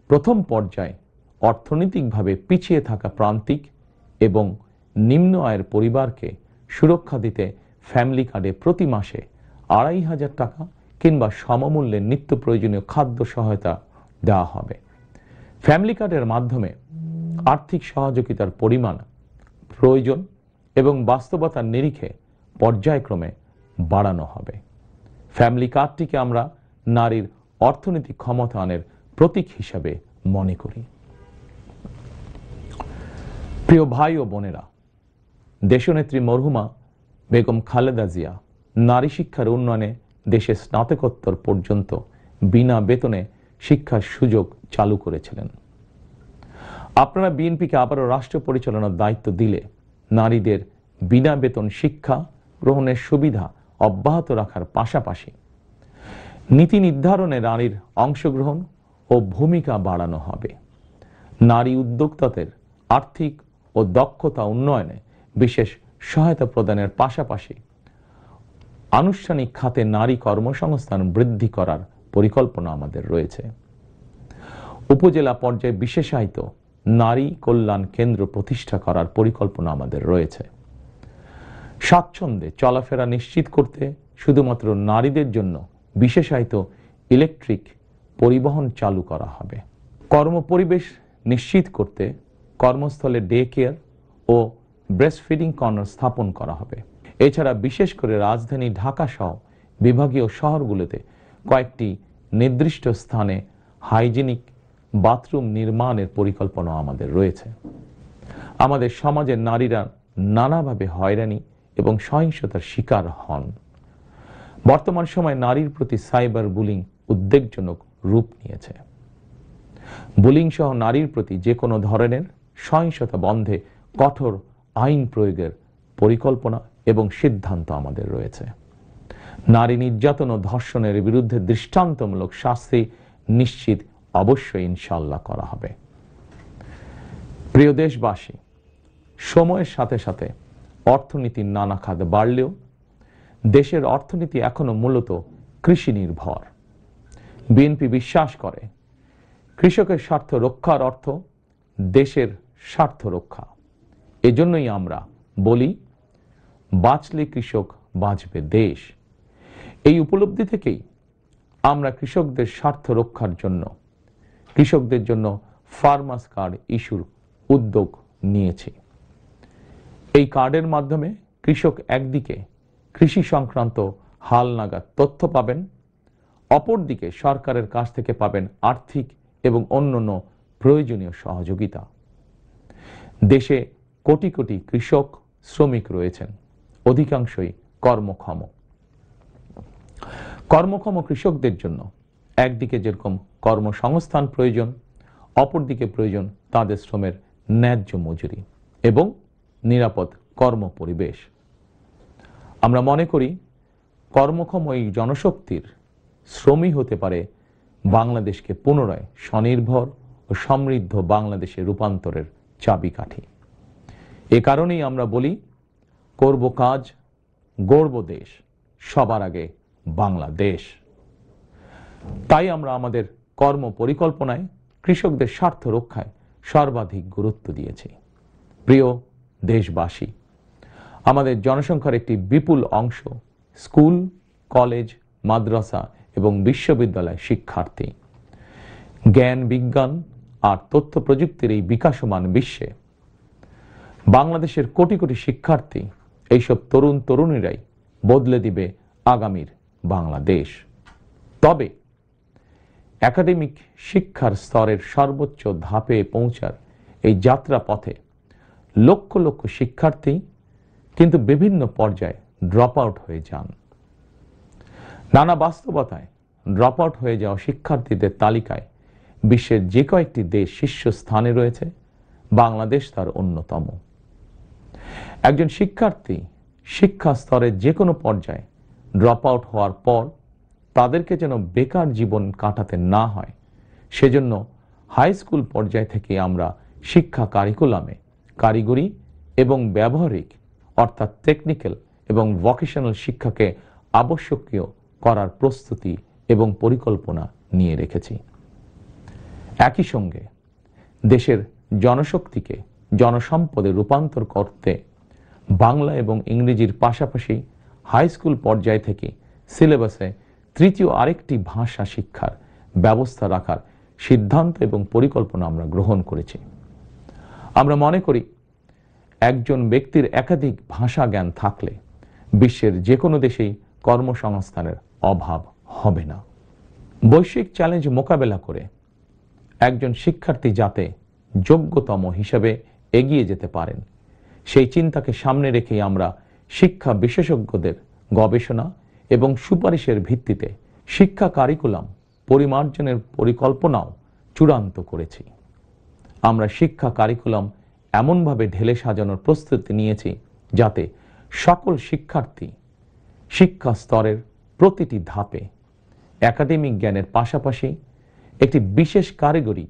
প্রথম পর্যায়ে অর্থনৈতিকভাবে পিছিয়ে থাকা প্রান্তিক এবং নিম্ন আয়ের পরিবারকে সুরক্ষা দিতে ফ্যামিলি কার্ডে প্রতি মাসে 2,500 টাকা কিংবা সমমূল্যে নিত্য প্রয়োজনীয় খাদ্য সহায়তা দেওয়া হবে। ফ্যামিলি কার্ডের মাধ্যমে আর্থিক সহযোগিতার পরিমাণ, প্রয়োজন এবং বাস্তবতার নিরিখে পর্যায়ক্রমে বাড়ানো হবে। ফ্যামিলি কার্ডটিকে আমরা নারীর অর্থনৈতিক ক্ষমতায়নের প্রতীক হিসাবে মনে করি। প্রিয় ভাই ও বোনেরা, দেশনেত্রী মরহুমা বেগম খালেদা জিয়া নারী শিক্ষার উন্নয়নে দেশে স্নাতকোত্তর পর্যন্ত বিনা বেতনে শিক্ষার সুযোগ চালু করেছিলেন। আপনারা বিএনপিকে আবারও রাষ্ট্র পরিচালনার দায়িত্ব দিলে নারীদের বিনা বেতন শিক্ষা গ্রহণের সুবিধা অব্যাহত রাখার পাশাপাশি নীতি নির্ধারণে নারীর অংশগ্রহণ ও ভূমিকা বাড়ানো হবে। নারী উদ্যোক্তাদের আর্থিক ও দক্ষতা উন্নয়নে বিশেষ সহায়তা প্রদানের পাশাপাশি আনুষ্ঠানিক খাতে নারী কর্মসংস্থান বৃদ্ধি করার পরিকল্পনা আমাদের রয়েছে। উপজেলা পর্যায়ে বিশেষায়িত নারী কল্যাণ কেন্দ্র প্রতিষ্ঠা করার পরিকল্পনা আমাদের রয়েছে। স্বাচ্ছন্দ্যে চলাফেরা নিশ্চিত করতে শুধুমাত্র নারীদের জন্য বিশেষায়িত ইলেকট্রিক পরিবহন চালু করা হবে। কর্মপরিবেশ নিশ্চিত করতে কর্মস্থলে ডে কেয়ার ও ব্রেস্টফিডিং কর্নার স্থাপন করা হবে। এছাড়া বিশেষ করে রাজধানী ঢাকা সহ বিভাগীয় শহরগুলোতে কয়েকটি নির্দিষ্ট স্থানে হাইজেনিক বাথরুম নির্মাণের পরিকল্পনা আমাদের রয়েছে। আমাদের সমাজের নারীরা নানাভাবে হয়রানি এবং সহিংসতার শিকার হন। বর্তমান সময়ে নারীর প্রতি সাইবার বুলিং উদ্বেগজনক রূপ নিয়েছে। বুলিং সহ নারীর প্রতি যে কোনো ধরনের সহিংসতা বন্ধে কঠোর আইন প্রয়োগের পরিকল্পনা এবং সিদ্ধান্ত আমাদের রয়েছে। নারী নির্যাতন ও ধর্ষণের বিরুদ্ধে দৃষ্টান্তমূলক শাস্তি নিশ্চিত অবশ্যই ইনশাআল্লাহ করা হবে। প্রিয় দেশবাসী, সময়ের সাথে সাথে অর্থনীতির নানা খাত বাড়লেও দেশের অর্থনীতি এখনো মূলত কৃষি নির্ভর। বিএনপি বিশ্বাস করে কৃষকের স্বার্থ রক্ষার অর্থ দেশের স্বার্থ রক্ষা। এজন্যই আমরা বলি, বাঁচলে কৃষক বাঁচবে দেশ। এই উপলব্ধি থেকেই আমরা কৃষকদের স্বার্থ রক্ষার জন্য কৃষকদের জন্য ফার্মার্স কার্ড ইস্যুর উদ্যোগ নিয়েছি। এই কার্ডের মাধ্যমে কৃষক একদিকে কৃষি সংক্রান্ত হালনাগাদ তথ্য পাবেন, অপরদিকে সরকারের কাছ থেকে পাবেন আর্থিক এবং অন্যান্য প্রয়োজনীয় সহযোগিতা। দেশে কোটি কোটি কৃষক শ্রমিক রয়েছেন, অধিকাংশই কর্মক্ষম। কর্মক্ষম কৃষকদের জন্য একদিকে যেরকম কর্মসংস্থান প্রয়োজন, অপরদিকে প্রয়োজন তাদের শ্রমের ন্যায্য মজুরি এবং নিরাপদ কর্মপরিবেশ। আমরা মনে করি কর্মক্ষম এই জনশক্তির শ্রমই হতে পারে বাংলাদেশকে পুনরায় স্বনির্ভর ও সমৃদ্ধ বাংলাদেশে রূপান্তরের চাবিকাঠি। এ কারণেই আমরা বলি, করব কাজ, গড়ব দেশ, সবার আগে বাংলাদেশ। তাই আমরা আমাদের কর্ম পরিকল্পনায় কৃষকদের স্বার্থ রক্ষায় সর্বাধিক গুরুত্ব দিয়েছি। প্রিয় দেশবাসী, আমাদের জনসংখ্যার একটি বিপুল অংশ স্কুল, কলেজ, মাদ্রাসা এবং বিশ্ববিদ্যালয় শিক্ষার্থী। জ্ঞান, বিজ্ঞান আর তথ্য প্রযুক্তির এই বিকাশমান বিশ্বে বাংলাদেশের কোটি কোটি শিক্ষার্থী, এইসব তরুণ তরুণীরাই বদলে দিবে আগামীর বাংলাদেশ। তবে একাডেমিক শিক্ষার স্তরের সর্বোচ্চ ধাপে পৌঁছার এই যাত্রা পথে লক্ষ লক্ষ শিক্ষার্থী কিন্তু বিভিন্ন পর্যায়ে ড্রপ আউট হয়ে যান। নানা বাস্তবতায় ড্রপ আউট হয়ে যাওয়া শিক্ষার্থীদের তালিকায় বিশ্বের যে কয়েকটি দেশ শীর্ষস্থানে রয়েছে, বাংলাদেশ তার অন্যতম। একজন শিক্ষার্থী শিক্ষা স্তরের যে কোনো পর্যায়ে ড্রপ আউট হওয়ার পর তাদেরকে যেন বেকার জীবন কাটাতে না হয়, সেজন্য হাই স্কুল পর্যায় থেকে আমরা শিক্ষা কারিকুলামে কারিগরি এবং ব্যবহারিক অর্থাৎ টেকনিক্যাল এবং ভোকেশনাল শিক্ষাকে আবশ্যকীয় করার প্রস্তুতি এবং পরিকল্পনা নিয়ে রেখেছি। একই সঙ্গে দেশের জনশক্তিকে জনসম্পদে রূপান্তর করতে বাংলা এবং ইংরেজির পাশাপাশি হাই স্কুল পর্যায় থেকে সিলেবাসে তৃতীয় আরেকটি ভাষা শিক্ষার ব্যবস্থা রাখার সিদ্ধান্ত এবং পরিকল্পনা আমরা গ্রহণ করেছি। আমরা মনে করি একজন ব্যক্তির একাধিক ভাষা জ্ঞান থাকলে বিশ্বের যে কোনো দেশেই কর্মসংস্থানের অভাব হবে না। বৈশ্বিক চ্যালেঞ্জ মোকাবেলা করে একজন শিক্ষার্থী যাতে যোগ্যতম হিসেবে এগিয়ে যেতে পারেন, সেই চিন্তাকে সামনে রেখেই আমরা শিক্ষা বিশেষজ্ঞদের গবেষণা এবং সুপারিশের ভিত্তিতে শিক্ষা কারিকুলাম পরিমার্জনের পরিকল্পনাও চূড়ান্ত করেছি। আমরা শিক্ষা কারিকুলাম এমনভাবে ঢেলে সাজানোর প্রস্তুতি নিয়েছি যাতে সকল শিক্ষার্থী শিক্ষা স্তরের প্রতিটি ধাপে একাডেমিক জ্ঞানের পাশাপাশি একটি বিশেষ কারিগরি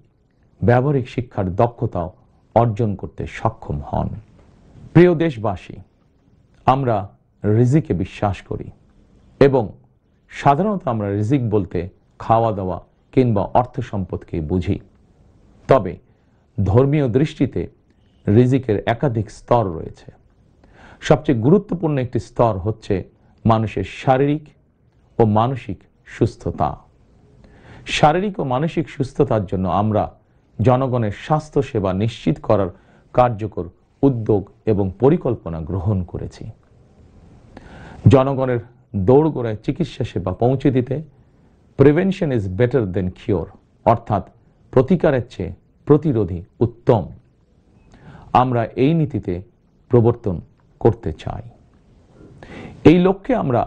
ব্যবহারিক শিক্ষার দক্ষতাও অর্জন করতে সক্ষম হন। প্রিয় দেশবাসী, আমরা রিজিকে বিশ্বাস করি এবং সাধারণত আমরা রিজিক বলতে খাওয়া দাওয়া কিংবা অর্থ সম্পদকে বুঝি। তবে ধর্মীয় দৃষ্টিতে রিজিকের একাধিক স্তর রয়েছে। সবচেয়ে গুরুত্বপূর্ণ একটি স্তর হচ্ছে মানুষের শারীরিক ও মানসিক সুস্থতা। শারীরিক ও মানসিক সুস্থতার জন্য আমরা জনগণের স্বাস্থ্য সেবা নিশ্চিত করার কার্যকর উদ্যোগ এবং পরিকল্পনা গ্রহণ করেছি। জনগণের দৌড়গোড়ায় চিকিৎসা সেবা পৌঁছে দিতে prevention is better then cure, অর্থাৎ প্রতিকারের চেয়ে প্রতিরোধী উত্তম, আমরা এই নীতিতে প্রবর্তন করতে চাই। এই লক্ষ্যে আমরা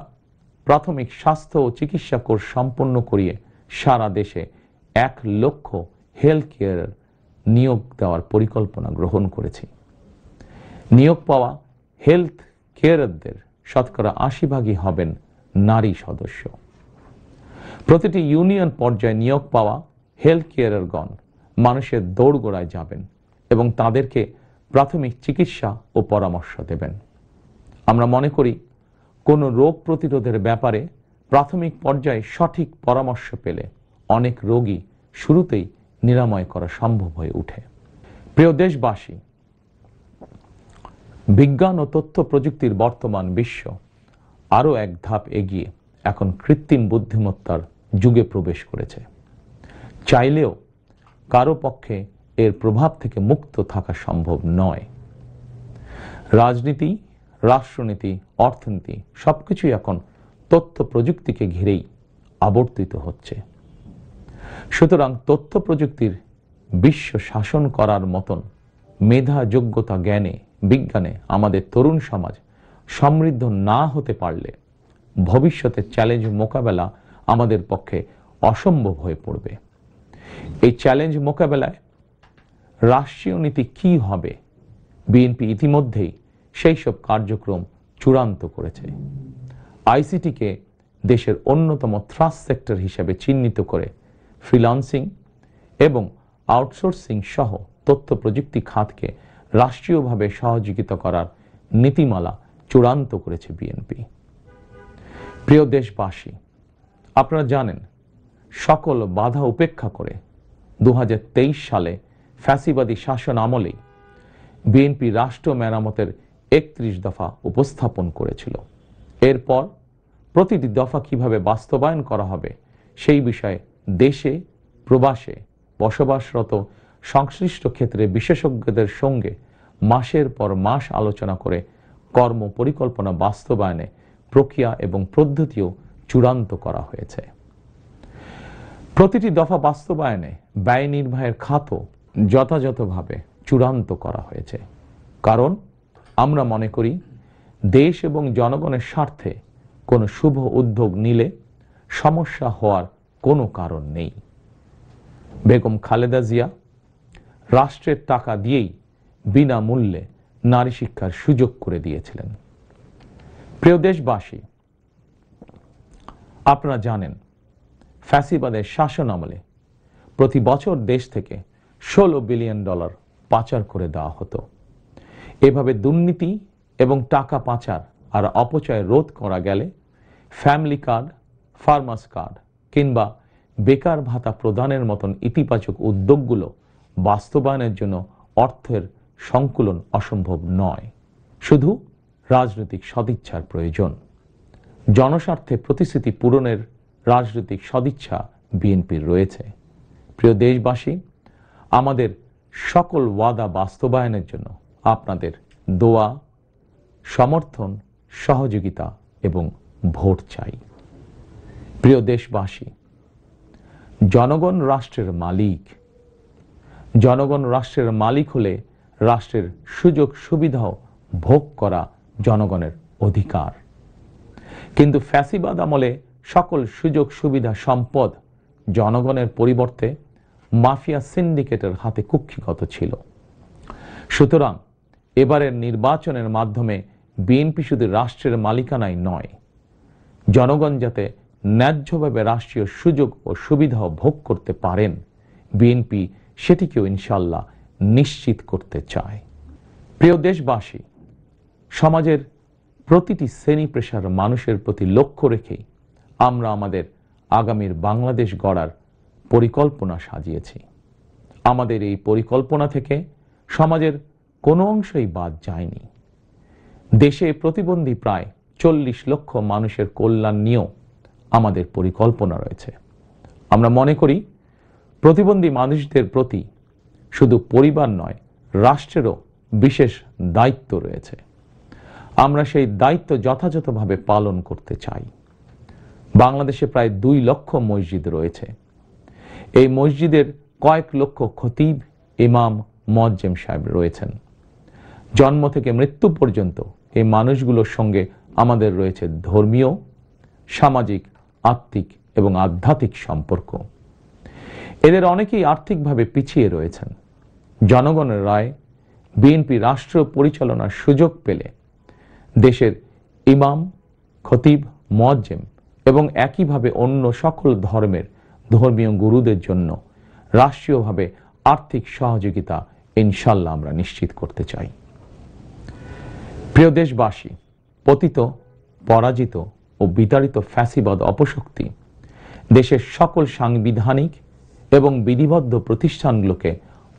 প্রাথমিক স্বাস্থ্য ও চিকিৎসা কোর্স সম্পন্ন করিয়ে সারা দেশে 1 লক্ষ হেলথ কেয়ার নিয়োগ দেওয়ার পরিকল্পনা গ্রহণ করেছি। নিয়োগ পাওয়া হেলথ কেয়ারদের শতকরা 80% হবেন নারী সদস্য। প্রতিটি ইউনিয়ন পর্যায়ে নিয়োগ পাওয়া হেলথ কেয়ারগণ মানুষের দৌড়গোড়ায় যাবেন এবং তাদেরকে প্রাথমিক চিকিৎসা ও পরামর্শ দেবেন। আমরা মনে করি কোনো রোগ প্রতিরোধের ব্যাপারে প্রাথমিক পর্যায়ে সঠিক পরামর্শ পেলে অনেক রোগী শুরুতেই নিরাময় করা সম্ভব হয়ে ওঠে। প্রিয় দেশবাসী, বিজ্ঞান ও তথ্য প্রযুক্তির বর্তমান বিশ্ব আরও এক ধাপ এগিয়ে এখন কৃত্রিম বুদ্ধিমত্তার যুগে প্রবেশ করেছে। চাইলেও কারো পক্ষে এর প্রভাব থেকে মুক্ত থাকা সম্ভব নয়। রাজনীতি, রাষ্ট্রনীতি, অর্থনীতি সবকিছুই এখন তথ্য প্রযুক্তিকে ঘিরেই আবর্তিত হচ্ছে। সুতরাং তথ্য প্রযুক্তির বিশ্ব শাসন করার মতন মেধা, যোগ্যতা, জ্ঞানে, বিজ্ঞানে আমাদের তরুণ সমাজ সমৃদ্ধ না হতে পারলে ভবিষ্যতের চ্যালেঞ্জ মোকাবেলা আমাদের পক্ষে অসম্ভব হয়ে পড়বে। এই চ্যালেঞ্জ মোকাবেলায় রাষ্ট্রীয় নীতি কি হবে, বিএনপি ইতিমধ্যেই সেই সব কার্যক্রম চূড়ান্ত করেছে। আইসিটিকে দেশের অন্যতম থ্রাস্ট সেক্টর হিসেবে চিহ্নিত করে ফ্রিল্যান্সিং এবং আউটসোর্সিং সহ তথ্য প্রযুক্তি খাতকে রাষ্ট্রীয়ভাবে সহযোগিতা করার নীতিমালা চূড়ান্ত করেছে বিএনপি। প্রিয় দেশবাসী, আপনারা জানেন সকল বাধা উপেক্ষা করে 2023 সালে ফ্যাসিবাদী শাসন আমলেই বিএনপি রাষ্ট্র মেরামতের 31 দফা উপস্থাপন করেছিল। এরপর প্রতিটি দফা কিভাবে বাস্তবায়ন করা হবে সেই বিষয়ে দেশে প্রবাসে বসবাসরত সংশ্লিষ্ট ক্ষেত্রে বিশেষজ্ঞদের সঙ্গে মাসের পর মাস আলোচনা করে কর্ম পরিকল্পনা বাস্তবায়নে প্রক্রিয়া এবং পদ্ধতিও চূড়ান্ত করা হয়েছে। প্রতিটি দফা বাস্তবায়নে ব্যয় নির্বাহের খাতও যথাযথভাবে চূড়ান্ত করা হয়েছে। কারণ আমরা মনে করি দেশ এবং জনগণের স্বার্থে কোনো শুভ উদ্যোগ নিলে সমস্যা হওয়ার কোনো কারণ নেই। বেগম খালেদা জিয়া রাষ্ট্রের টাকা দিয়েই বিনামূল্যে নারী শিক্ষার সুযোগ করে দিয়েছিলেন। প্রিয় দেশবাসী, আপনারা জানেন ফ্যাসিবাদের শাসন আমলে প্রতি বছর দেশ থেকে $16 বিলিয়ন পাচার করে দেওয়া হতো। এভাবে দুর্নীতি এবং টাকা পাচার আর অপচয় রোধ করা গেলে ফ্যামিলি কার্ড, ফার্মার্স কার্ড কিংবা বেকার ভাতা প্রদানের মতন ইতিবাচক উদ্যোগগুলো বাস্তবায়নের জন্য অর্থের সংকুলন অসম্ভব নয়। শুধু রাজনৈতিক সদিচ্ছার প্রয়োজন। জনস্বার্থে প্রতিশ্রুতি পূরণের রাজনৈতিক সদিচ্ছা বিএনপির রয়েছে। প্রিয় দেশবাসী, আমাদের সকল ওয়াদা বাস্তবায়নের জন্য আপনাদের দোয়া, সমর্থন, সহযোগিতা এবং ভোট চাই। প্রিয় দেশবাসী, জনগণ রাষ্ট্রের মালিক। জনগণ রাষ্ট্রের মালিক হলে রাষ্ট্রের সুযোগ সুবিধাও ভোগ করা জনগণের অধিকার। কিন্তু ফ্যাসিবাদ আমলে সকল সুযোগ সুবিধা সম্পদ জনগণের পরিবর্তে মাফিয়া সিন্ডিকেটের হাতে কুক্ষিগত ছিল। সুতরাং এবারের নির্বাচনের মাধ্যমে বিএনপি শুধু রাষ্ট্রের মালিকানায় নয়, জনগণ যাতে ন্যায্যভাবে রাষ্ট্রীয় সুযোগ ও সুবিধাও ভোগ করতে পারেন, বিএনপি সেটিকেও ইনশাল্লাহ নিশ্চিত করতে চায়। প্রিয় দেশবাসী, সমাজের প্রতিটি শ্রেণী পেশার মানুষের প্রতি লক্ষ্য রেখেই আমরা আমাদের আগামীর বাংলাদেশ গড়ার পরিকল্পনা সাজিয়েছি। আমাদের এই পরিকল্পনা থেকে সমাজের কোনো অংশই বাদ যায়নি। দেশে প্রতিবন্ধী প্রায় 40 লক্ষ মানুষের কল্যাণ নিয়েও আমাদের পরিকল্পনা রয়েছে। আমরা মনে করি প্রতিবন্ধী মানুষদের প্রতি শুধু পরিবার নয়, রাষ্ট্রেরও বিশেষ দায়িত্ব রয়েছে। আমরা সেই দায়িত্ব যথাযথভাবে পালন করতে চাই। বাংলাদেশে প্রায় 2 লক্ষ মসজিদ রয়েছে। এই মসজিদের কয়েক লক্ষ খতিব, ইমাম, মুয়াজ্জিম সাহেব রয়েছেন। জন্ম থেকে মৃত্যু পর্যন্ত এই মানুষগুলোর সঙ্গে আমাদের রয়েছে ধর্মীয়, সামাজিক, আত্মিক এবং আধ্যাত্মিক সম্পর্ক। এদের অনেকেই আর্থিকভাবে পিছিয়ে রয়েছেন। জনগণের রায় বিএনপি রাষ্ট্র পরিচালনার সুযোগ পেলে দেশের ইমাম, খতিব, মুয়াজ্জিম এবং একইভাবে অন্য সকল ধর্মের ধর্মীয় গুরুদের জন্য রাষ্ট্রীয়ভাবে আর্থিক সহযোগিতা ইনশাল্লাহ আমরা নিশ্চিত করতে চাই। প্রিয় দেশবাসী, পতিত, পরাজিত ও বিতাড়িত ফ্যাসিবাদ অপশক্তি দেশের সকল সাংবিধানিক এবং বিধিবদ্ধ প্রতিষ্ঠানগুলোকে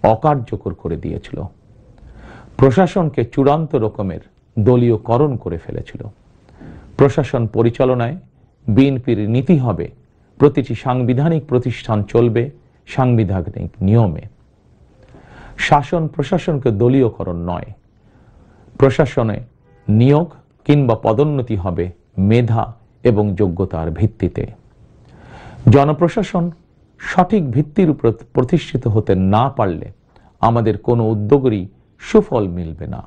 অকার্যকর করে দিয়েছিল। প্রশাসনকে চূড়ান্ত রকমের দলীয়করণ করে ফেলেছিল। প্রশাসন পরিচালনায় বিএনপির নীতি হবে প্রতিটি সাংবিধানিক প্রতিষ্ঠান চলবে সাংবিধানিক নিয়মে। শাসন প্রশাসনকে দলীয়করণ নয়, প্রশাসনে নিয়োগ কিংবা পদোন্নতি হবে মেধা এবং যোগ্যতার ভিত্তিতে। জনপ্রশাসন সঠিক ভিত্তির উপর প্রতিষ্ঠিত হতে না পারলে আমাদের কোনো উদ্যোগেরই সুফল মিলবে না।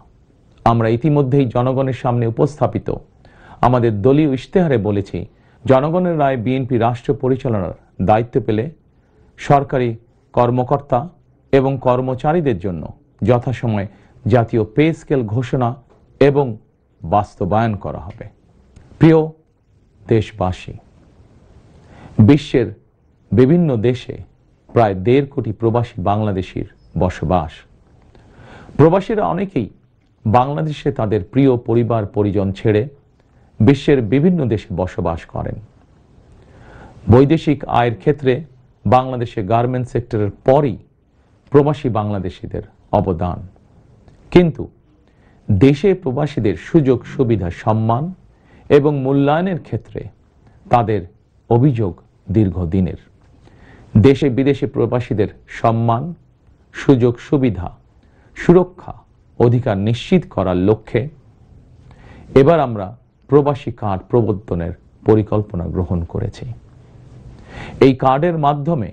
আমরা ইতিমধ্যেই জনগণের সামনে উপস্থাপিত আমাদের দলীয় ইশতেহারে বলেছি, জনগণের রায় বিএনপি রাষ্ট্র পরিচালনার দায়িত্ব পেলে সরকারি কর্মকর্তা এবং কর্মচারীদের জন্য যথাসময়ে জাতীয় পে স্কেল ঘোষণা এবং বাস্তবায়ন করা হবে। প্রিয় দেশবাসী, বিশ্বের বিভিন্ন দেশে প্রায় 1.5 কোটি প্রবাসী বাংলাদেশির বসবাস। প্রবাসীরা অনেকেই বাংলাদেশে তাদের প্রিয় পরিবার পরিজন ছেড়ে বিশ্বের বিভিন্ন দেশে বসবাস করেন। বৈদেশিক আয়ের ক্ষেত্রে বাংলাদেশে গার্মেন্টস সেক্টরের পরই প্রবাসী বাংলাদেশিদের অবদান। কিন্তু দেশে প্রবাসীদের সুযোগ সুবিধা, সম্মান এবং মূল্যায়নের ক্ষেত্রে তাদের অভিযোগ দীর্ঘদিনের। দেশে বিদেশে প্রবাসীদের সম্মান, সুযোগ সুবিধা, সুরক্ষা, অধিকার নিশ্চিত করার লক্ষ্যে এবার আমরা প্রবাসী কার্ড প্রবর্তনের পরিকল্পনা গ্রহণ করেছি। এই কার্ডের মাধ্যমে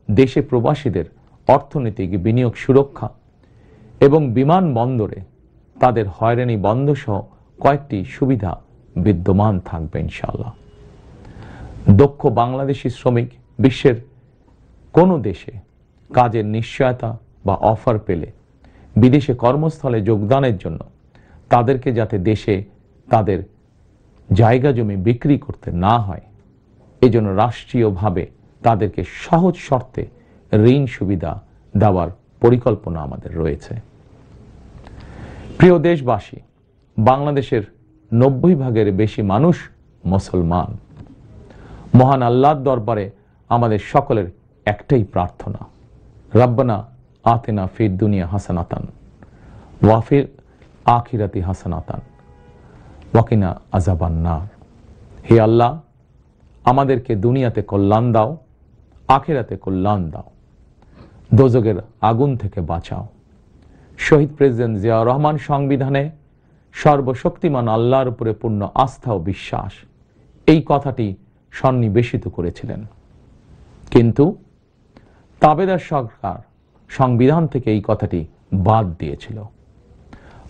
দেশে প্রবাসীদের অর্থনৈতিক বিনিয়োগ সুরক্ষা এবং বিমানবন্দরে তাদের হয়রানি বন্ধ সহ কয়েকটি সুবিধা বিদ্যমান থাকবে ইনশাআল্লাহ। দক্ষ বাংলাদেশি শ্রমিক বিশ্বের কোনো দেশে কাজের নিশ্চয়তা বা অফার পেলে বিদেশে কর্মস্থলে যোগদানের জন্য তাদেরকে যাতে দেশে তাদের জায়গা জমি বিক্রি করতে না হয়, এজন্য রাষ্ট্রীয়ভাবে তাদেরকে সহজ শর্তে ঋণ সুবিধা দেওয়ার পরিকল্পনা আমাদের রয়েছে। প্রিয় দেশবাসী, বাংলাদেশের 90% বেশি মানুষ মুসলমান। মহান আল্লাহর দরবারে আমাদের সকলের একটাই প্রার্থনা, রব্বানা আতিনা ফিদ দুনিয়া হাসানাতান ওয়া ফিল আখিরাতি হাসানাতান ওয়া কিনা আযাবান নার। হে আল্লাহ, আমাদেরকে দুনিয়াতে কল্যাণ দাও, আখিরাতে কল্যাণ দাও, দোজখের আগুন থেকে বাঁচাও। শহীদ প্রেসিডেন্ট জিয়াউর রহমান সংবিধানে সর্বশক্তিমান আল্লাহর উপরে পূর্ণ আস্থা ও বিশ্বাস, এই কথাটি সন্নিবেশিত করেছিলেন। কিন্তু তাবেদার সরকার সংবিধান থেকে এই কথাটি বাদ দিয়েছিল।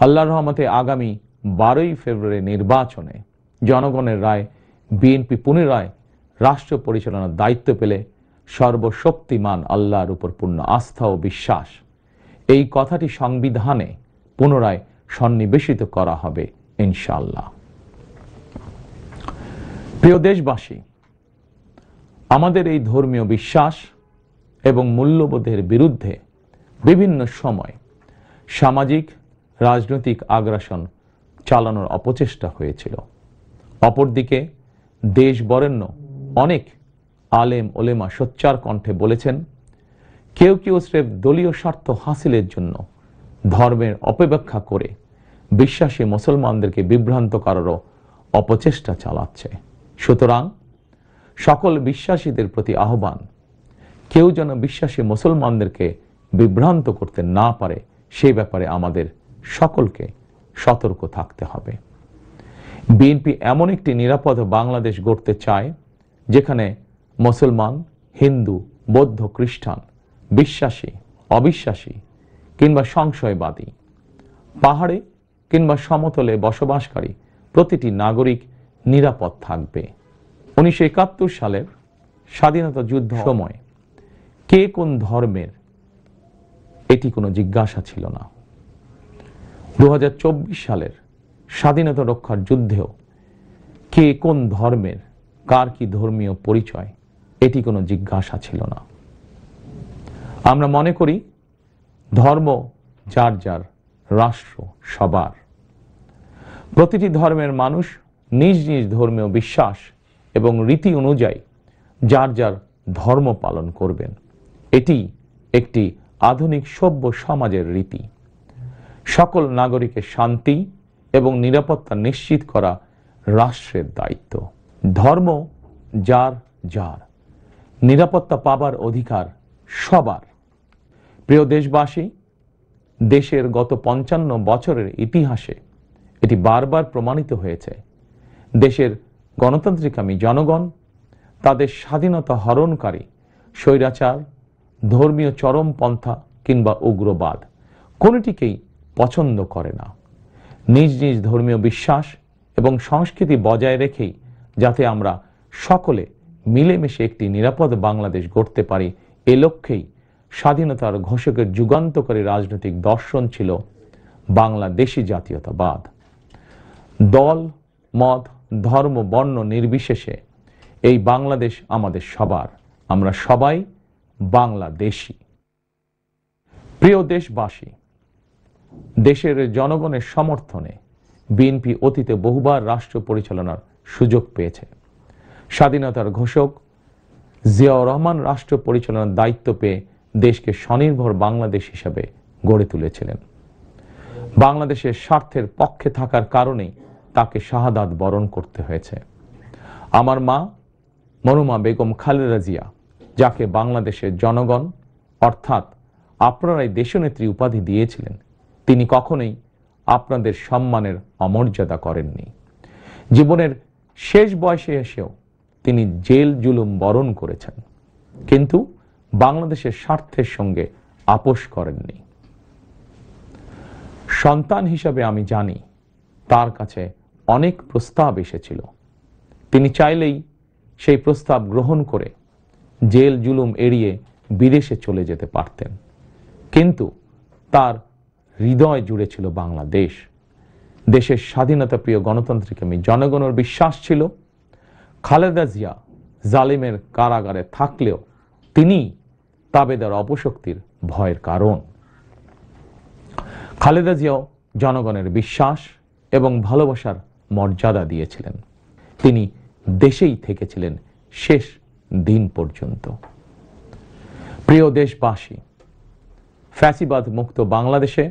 আল্লাহর রহমতে আগামী 12ই ফেব্রুয়ারি নির্বাচনে জনগণের রায় বিএনপি পুনরায় রাষ্ট্র পরিচালনার দায়িত্ব পেলে সর্বশক্তিমান আল্লাহর উপর পূর্ণ আস্থা ও বিশ্বাস, এই কথাটি সংবিধানে পুনরায় সন্নিবেশিত করা হবে ইনশাআল্লাহ। প্রিয় দেশবাসী, আমাদের এই ধর্মীয় বিশ্বাস এবং মূল্যবোধের বিরুদ্ধে বিভিন্ন সময় সামাজিক রাজনৈতিক আগ্রাসন চালানোর অপচেষ্টা হয়েছিল। অপরদিকে দেশ বরেণ্য অনেক আলেম ওলেমা সোচ্চার কণ্ঠে বলেছেন, কেউ কেউ স্রেফ দলীয় স্বার্থ হাসিলের জন্য ধর্মের অপব্যাখ্যা করে বিশ্বাসী মুসলমানদেরকে বিভ্রান্ত করারও অপচেষ্টা চালাচ্ছে। সুতরাং সকল বিশ্বাসীদের প্রতি আহ্বান, কেউ যেন বিশ্বাসী মুসলমানদেরকে বিভ্রান্ত করতে না পারে সেই ব্যাপারে আমাদের সকলকে সতর্ক থাকতে হবে। বিএনপি এমন একটি নিরাপদ বাংলাদেশ গড়তে চায় যেখানে মুসলমান, হিন্দু, বৌদ্ধ, খ্রিস্টান, বিশ্বাসী, অবিশ্বাসী কিংবা সংশয়বাদী, পাহাড়ে কিংবা সমতলে বসবাসকারী প্রতিটি নাগরিক নিরাপদ থাকবে। 1971 সালের স্বাধীনতা যুদ্ধ সময় কে কোন ধর্মের এটি কোনো জিজ্ঞাসা ছিল না। 2024 সালের স্বাধীনতা রক্ষার যুদ্ধেও কে কোন ধর্মের, কার কি ধর্মীয় পরিচয়, এটি কোনো জিজ্ঞাসা ছিল না। আমরা মনে করি ধর্ম যার যার, রাষ্ট্র সবার। প্রতিটি ধর্মের মানুষ নিজ নিজ ধর্মীয় বিশ্বাস এবং রীতি অনুযায়ী যার যার ধর্ম পালন করবেন। এটি একটি আধুনিক সভ্য সমাজের রীতি। সকল নাগরিকের শান্তি এবং নিরাপত্তা নিশ্চিত করা রাষ্ট্রের দায়িত্ব। ধর্ম যার যার, নিরাপত্তা পাবার অধিকার সবার। প্রিয় দেশবাসী, দেশের গত 55 বছরের ইতিহাসে এটি বারবার প্রমাণিত হয়েছে, দেশের গণতান্ত্রিকামী জনগণ তাদের স্বাধীনতা হরণকারী স্বৈরাচার, ধর্মীয় চরমপন্থা কিংবা উগ্রবাদ কোনটিকেই পছন্দ করে না। নিজ নিজ ধর্মীয় বিশ্বাস এবং সংস্কৃতি বজায় রেখেই যাতে আমরা সকলে মিলেমিশে একটি নিরাপদ বাংলাদেশ গড়তে পারি, এ লক্ষ্যেই স্বাধীনতার ঘোষকের যুগান্তকারী রাজনৈতিক দর্শন ছিল বাংলাদেশী জাতীয়তাবাদ। দল, মত, ধর্ম, বর্ণ নির্বিশেষে এই বাংলাদেশ আমাদের সবার। আমরা সবাই বাংলাদেশী। প্রিয় দেশবাসী, দেশের জনগণের সমর্থনে বিএনপি অতীতে বহুবার রাষ্ট্র পরিচালনার সুযোগ পেয়েছে। স্বাধীনতার ঘোষক জিয়াউর রহমান রাষ্ট্র পরিচালনার দায়িত্ব পেয়ে দেশকে স্বনির্ভর বাংলাদেশ হিসাবে গড়ে তুলেছিলেন। বাংলাদেশের স্বার্থের পক্ষে থাকার কারণেই তাকে শাহাদাত বরণ করতে হয়েছে। আমার মা মরহুমা বেগম খালেদা জিয়া, যাকে বাংলাদেশের জনগণ অর্থাৎ আপনারাই দেশনেত্রী উপাধি দিয়েছিলেন, তিনি কখনোই আপনাদের সম্মানের অমর্যাদা করেননি। জীবনের শেষ বয়সে এসেও তিনি জেল জুলুম বরণ করেছেন, কিন্তু বাংলাদেশের স্বার্থের সঙ্গে আপোষ করেননি। সন্তান হিসাবে আমি জানি তার কাছে অনেক প্রস্তাব এসেছিল। তিনি চাইলেই সেই প্রস্তাব গ্রহণ করে জেল জুলুম এড়িয়ে বিদেশে চলে যেতে পারতেন, কিন্তু তার হৃদয় জুড়ে ছিল বাংলাদেশ। দেশের স্বাধীনতা প্রিয় গণতান্ত্রিকামী জনগণের বিশ্বাস ছিল খালেদা জিয়া জালিমের কারাগারে থাকলেও তিনি তাবেদার অপশক্তির ভয়ের কারণ। খালেদা জিয়াও জনগণের বিশ্বাস এবং ভালোবাসার মর্যাদা দিয়েছিলেন। তিনি দেশেই থেকেছিলেন শেষ দিন পর্যন্ত। প্রিয় দেশবাসী, ফ্যাসিবাদ মুক্ত বাংলাদেশে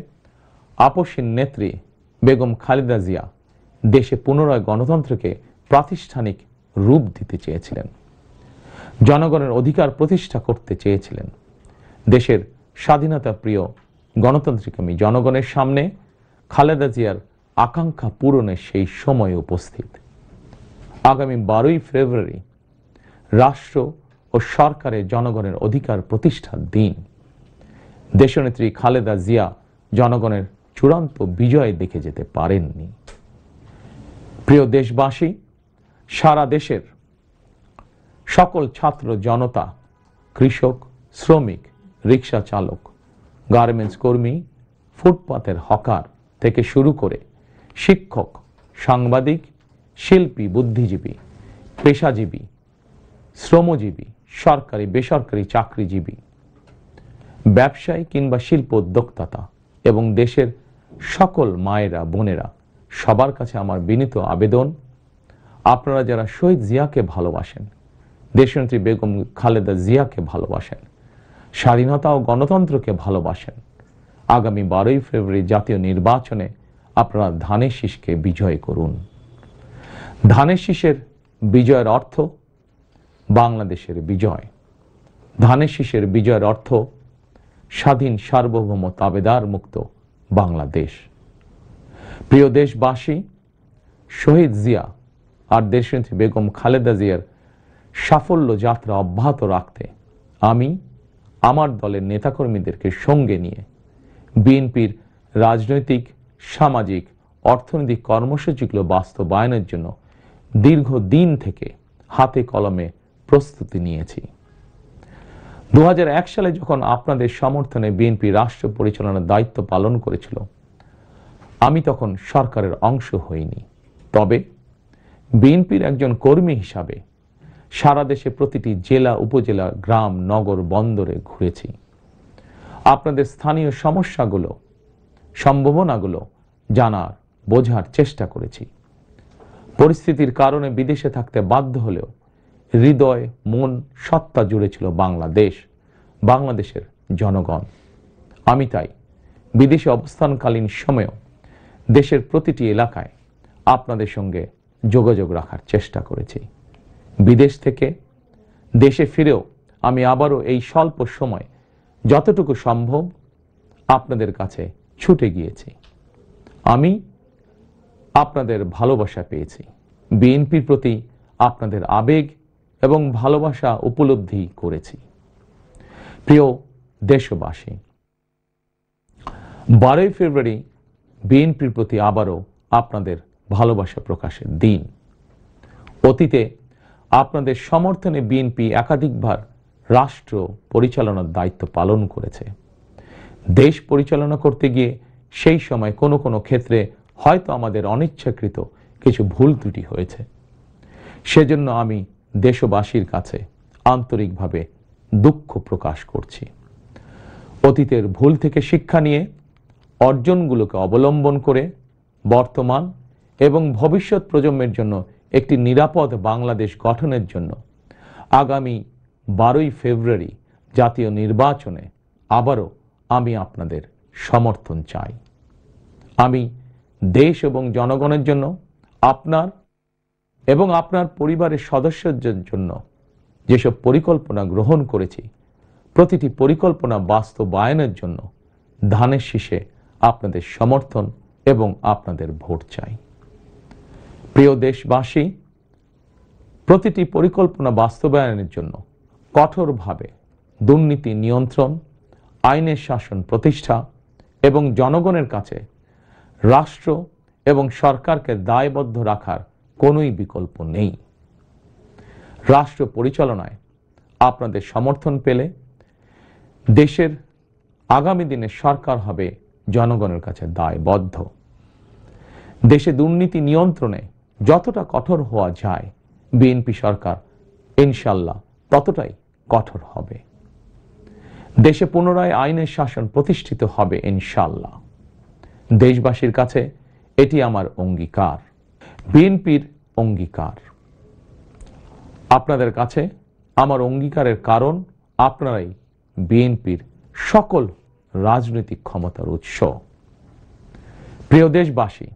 আপসীন নেত্রী বেগম খালেদা জিয়া দেশে পুনরায় গণতন্ত্রকে প্রাতিষ্ঠানিক রূপ দিতে চেয়েছিলেন, জনগণের অধিকার প্রতিষ্ঠা করতে চেয়েছিলেন। দেশের স্বাধীনতা প্রিয় গণতান্ত্রিকামী জনগণের সামনে খালেদা জিয়ার আকাঙ্ক্ষা পূরণের সেই সময় উপস্থিত। আগামী 12ই ফেব্রুয়ারি রাষ্ট্র ও সরকারের জনগণের অধিকার প্রতিষ্ঠার দিন। দেশনেত্রী খালেদা জিয়া জনগণের চূড়ান্ত বিজয় দেখে যেতে পারেননি। প্রিয় দেশবাসী, সারা দেশের সকল ছাত্র জনতা, কৃষক, শ্রমিক, রিক্সা চালক, গার্মেন্টস কর্মী, ফুটপাতের হকার থেকে শুরু করে শিক্ষক, সাংবাদিক, শিল্পী, বুদ্ধিজীবী, পেশাজীবী, শ্রমজীবী, সরকারি বেসরকারি চাকরিজীবী, ব্যবসায়ী কিংবা শিল্প উদ্যোক্তা এবং দেশের সকল মায়েরা, বোনেরা, সবার কাছে আমার বিনীত আবেদন, আপনারা যারা শহীদ জিয়াকে ভালোবাসেন, দেশনেত্রী বেগম খালেদা জিয়াকে ভালোবাসেন, স্বাধীনতা ও গণতন্ত্রকে ভালোবাসেন, আগামী 12ই ফেব্রুয়ারি জাতীয় নির্বাচনে আপনারা ধানের শীষকে বিজয় করুন। ধানের শীষের বিজয়ের অর্থ বাংলাদেশের বিজয়। ধানের শীষের বিজয়ের অর্থ স্বাধীন, সার্বভৌম, তাবেদার মুক্ত বাংলাদেশ। প্রিয় দেশবাসী, শহীদ জিয়া আর দেশনেত্রী বেগম খালেদা জিয়ার সাফল্য যাত্রা অব্যাহত রাখতে আমি আমার দলের নেতাকর্মীদেরকে সঙ্গে নিয়ে বিএনপির রাজনৈতিক, সামাজিক, অর্থনৈতিক কর্মসূচিগুলো বাস্তবায়নের জন্য দীর্ঘদিন থেকে হাতে কলমে প্রস্তুতি নিয়েছি। 2001 সালে যখন আপনাদের সমর্থনে বিএনপি রাষ্ট্র পরিচালনার দায়িত্ব পালন করেছিল, আমি তখন সরকারের অংশ হইনি। তবে বিএনপির একজন কর্মী হিসাবে সারা দেশে প্রতিটি জেলা, উপজেলা, গ্রাম, নগর, বন্দরে ঘুরেছি। আপনাদের স্থানীয় সমস্যাগুলো, সম্ভাবনাগুলো জানার, বোঝার চেষ্টা করেছি। পরিস্থিতির কারণে বিদেশে থাকতে বাধ্য হলেও হৃদয়, মন, সত্তা জুড়ে ছিল বাংলাদেশ, বাংলাদেশের জনগণ। আমি তাই বিদেশে অবস্থানকালীন সময়েও দেশের প্রতিটি এলাকায় আপনাদের সঙ্গে যোগাযোগ রাখার চেষ্টা করেছি। বিদেশ থেকে দেশে ফিরেও আমি আবারও এই স্বল্প সময় যতটুকু সম্ভব আপনাদের কাছে ছুটে গিয়েছি। আমি আপনাদের ভালোবাসা পেয়েছি, বিএনপির প্রতি আপনাদের আবেগ এবং ভালোবাসা উপলব্ধি করেছি। প্রিয় দেশবাসী, 12ই ফেব্রুয়ারি বিএনপির প্রতি আবারও আপনাদের ভালোবাসা প্রকাশের দিন। অতীতে আপনাদের সমর্থনে বিএনপি একাধিকবার রাষ্ট্র পরিচালনার দায়িত্ব পালন করেছে। দেশ পরিচালনা করতে গিয়ে সেই সময় কোনো কোনো ক্ষেত্রে হয়তো আমাদের অনিচ্ছাকৃত কিছু ভুল ত্রুটি হয়েছে। সেজন্য আমি দেশবাসীর কাছে আন্তরিকভাবে দুঃখ প্রকাশ করছি। অতীতের ভুল থেকে শিক্ষা নিয়ে অর্জনগুলোকে অবলম্বন করে বর্তমান এবং ভবিষ্যৎ প্রজন্মের জন্য একটি নিরাপদ বাংলাদেশ গঠনের জন্য আগামী 12ই ফেব্রুয়ারি জাতীয় নির্বাচনে আবারও আমি আপনাদের সমর্থন চাই। আমি দেশ এবং জনগণের জন্য, আপনার এবং আপনার পরিবারের সদস্যদের জন্য যেসব পরিকল্পনা গ্রহণ করেছি, প্রতিটি পরিকল্পনা বাস্তবায়নের জন্য ধানের শীষে আপনাদের সমর্থন এবং আপনাদের ভোট চাই। প্রিয় দেশবাসী, প্রতিটি পরিকল্পনা বাস্তবায়নের জন্য কঠোরভাবে দুর্নীতি নিয়ন্ত্রণ, আইনের শাসন প্রতিষ্ঠা এবং জনগণের কাছে রাষ্ট্র এবং সরকারকে দায়বদ্ধ রাখার কোনোই বিকল্প নেই। রাষ্ট্র পরিচালনায় আপনাদের সমর্থন পেলে দেশের আগামী দিনে সরকার হবে জনগণের কাছে দায়বদ্ধ। দেশে দুর্নীতি নিয়ন্ত্রণে যতটা কঠোর হওয়া যায়, বিএনপি সরকার ইনশাল্লাহ ততটাই কঠোর হবে। দেশে পুনরায় আইনের শাসন প্রতিষ্ঠিত হবে ইনশাল্লাহ। দেশবাসীর কাছে এটি আমার অঙ্গীকার, বিএনপির অঙ্গীকার। আপনাদের কাছে আমার অঙ্গীকারের কারণ আপনারাই বিএনপির সকল রাজনৈতিক ক্ষমতার উৎস। প্রিয় দেশবাসী,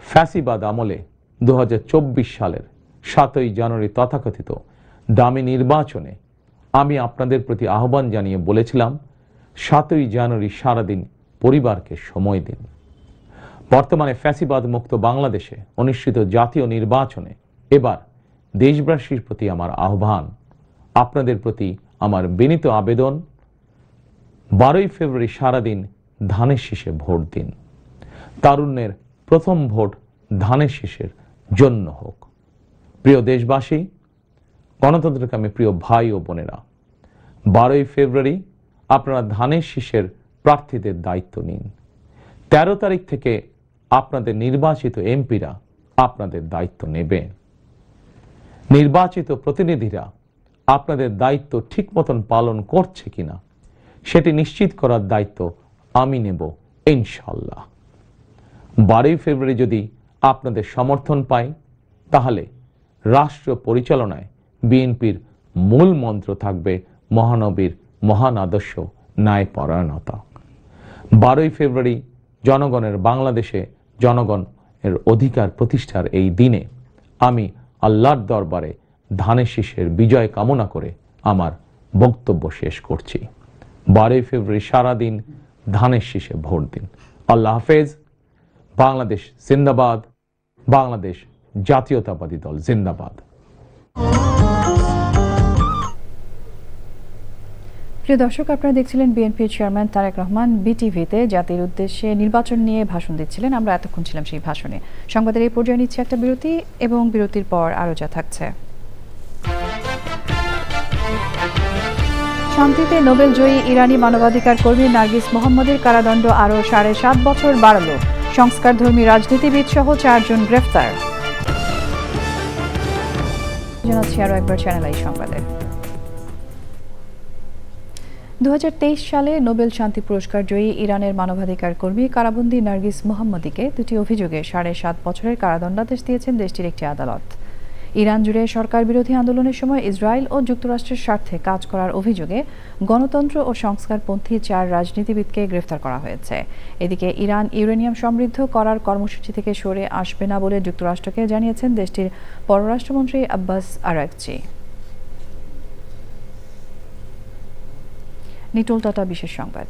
ফ্যাসিবাদ আমলে 2024 সালের 7ই জানুয়ারি তথাকথিত দামি নির্বাচনে আমি আপনাদের প্রতি আহ্বান জানিয়ে বলেছিলাম, 7ই জানুয়ারি সারাদিন পরিবারকে সময় দিন। বর্তমানে ফ্যাসিবাদ মুক্ত বাংলাদেশে অনুষ্ঠিত জাতীয় নির্বাচনে এবার দেশবাসীর প্রতি আমার আহ্বান, আপনাদের প্রতি আমার বিনীত আবেদন, 12ই ফেব্রুয়ারি সারাদিন ধানের শীষে ভোট দিন। তারুণ্যের প্রথম ভোট ধানের শীষের জন্য হোক। প্রিয় দেশবাসী, গণতন্ত্রকামী প্রিয় ভাই ও বোনেরা, 12ই ফেব্রুয়ারি আপনারা ধানের শীষের প্রার্থীদের দায়িত্ব নিন। 13 তারিখ থেকে আপনাদের নির্বাচিত এমপিরা আপনাদের দায়িত্ব নেবে। নির্বাচিত প্রতিনিধিরা আপনাদের দায়িত্ব ঠিক মতন পালন করছে কিনা সেটি নিশ্চিত করার দায়িত্ব আমি নেব ইনশাল্লাহ। 12ই ফেব্রুয়ারি যদি আপনাদের সমর্থন পাই, তাহলে রাষ্ট্র পরিচালনায় বিএনপির মূল মন্ত্র থাকবে মহানবীর মহান আদর্শ, ন্যায়পরায়ণতা। 12ই ফেব্রুয়ারি জনগণের বাংলাদেশে জনগণের অধিকার প্রতিষ্ঠার এই দিনে আমি আল্লাহর দরবারে ধানের শীষের বিজয় কামনা করে আমার বক্তব্য শেষ করছি। 12ই ফেব্রুয়ারি সারাদিন ধানের শীষে ভোট দিন। আল্লাহ হাফেজ। বাংলাদেশ জিন্দাবাদ। বাংলাদেশ জাতীয়তাবাদী দল জিন্দাবাদ। প্রিয় দর্শক, আপনারা দেখছিলেন বিএনপির চেয়ারম্যান তারেক রহমান বিটিভিতে জাতির উদ্দেশ্যে নির্বাচন নিয়ে ভাষণ দিচ্ছিলেন। আমরা এতক্ষণ ছিলাম সেই ভাষণে। সংবাদের এই পর্যায়ে নিচ্ছে একটা বিরতি, এবং বিরতির পর আরও যা থাকছে। শান্তিতে নোবেল জয়ী ইরানি মানবাধিকার কর্মী নার্গিস মোহাম্মদের কারাদণ্ড আরও 7.5 বছর বাড়ালো। সংস্কারধর্মী রাজনীতিবিদ সহ 4 জন গ্রেফতার। জানাচ্ছি আরও একবার চ্যানেল আই সংবাদে। 2023 সালে নোবেল শান্তি পুরস্কার জয়ী ইরানের মানবাধিকার কর্মী কারাবন্দী নার্গিস মোহাম্মদীকে 2টি অভিযোগে 7.5 বছরের কারাদণ্ডাদেশ দিয়েছেন দেশটির একটি আদালত। ইরান জুড়ে সরকার বিরোধী আন্দোলনের সময় ইসরায়েল ও যুক্তরাষ্ট্রের স্বার্থে কাজ করার অভিযোগে গণতন্ত্র ও সংস্কারপন্থী 4 রাজনীতিবিদকে গ্রেফতার করা হয়েছে। এদিকে ইরান ইউরেনিয়াম সমৃদ্ধ করার কর্মসূচি থেকে সরে আসবে না বলে যুক্তরাষ্ট্রকে জানিয়েছেন দেশটির পররাষ্ট্রমন্ত্রী আব্বাস আরাকচি। নিটোল টাটা বিশেষ সংবাদ।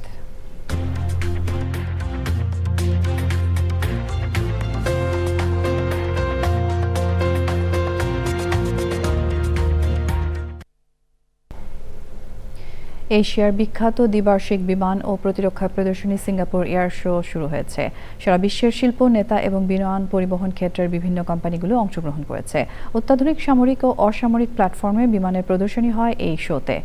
এশিয়ার বিখ্যাত দ্বিবার্ষিক বিমান ও প্রতিরক্ষা প্রদর্শনী সিঙ্গাপুর এয়ার শো শুরু হয়েছে। সারা বিশ্বের শিল্প, নেতা এবং বিমান পরিবহন ক্ষেত্রের বিভিন্ন কোম্পানিগুলো অংশগ্রহণ করেছে। অত্যাধুনিক সামরিক ও অসামরিক প্ল্যাটফর্মে বিমানের প্রদর্শনী হয় এই শোতে।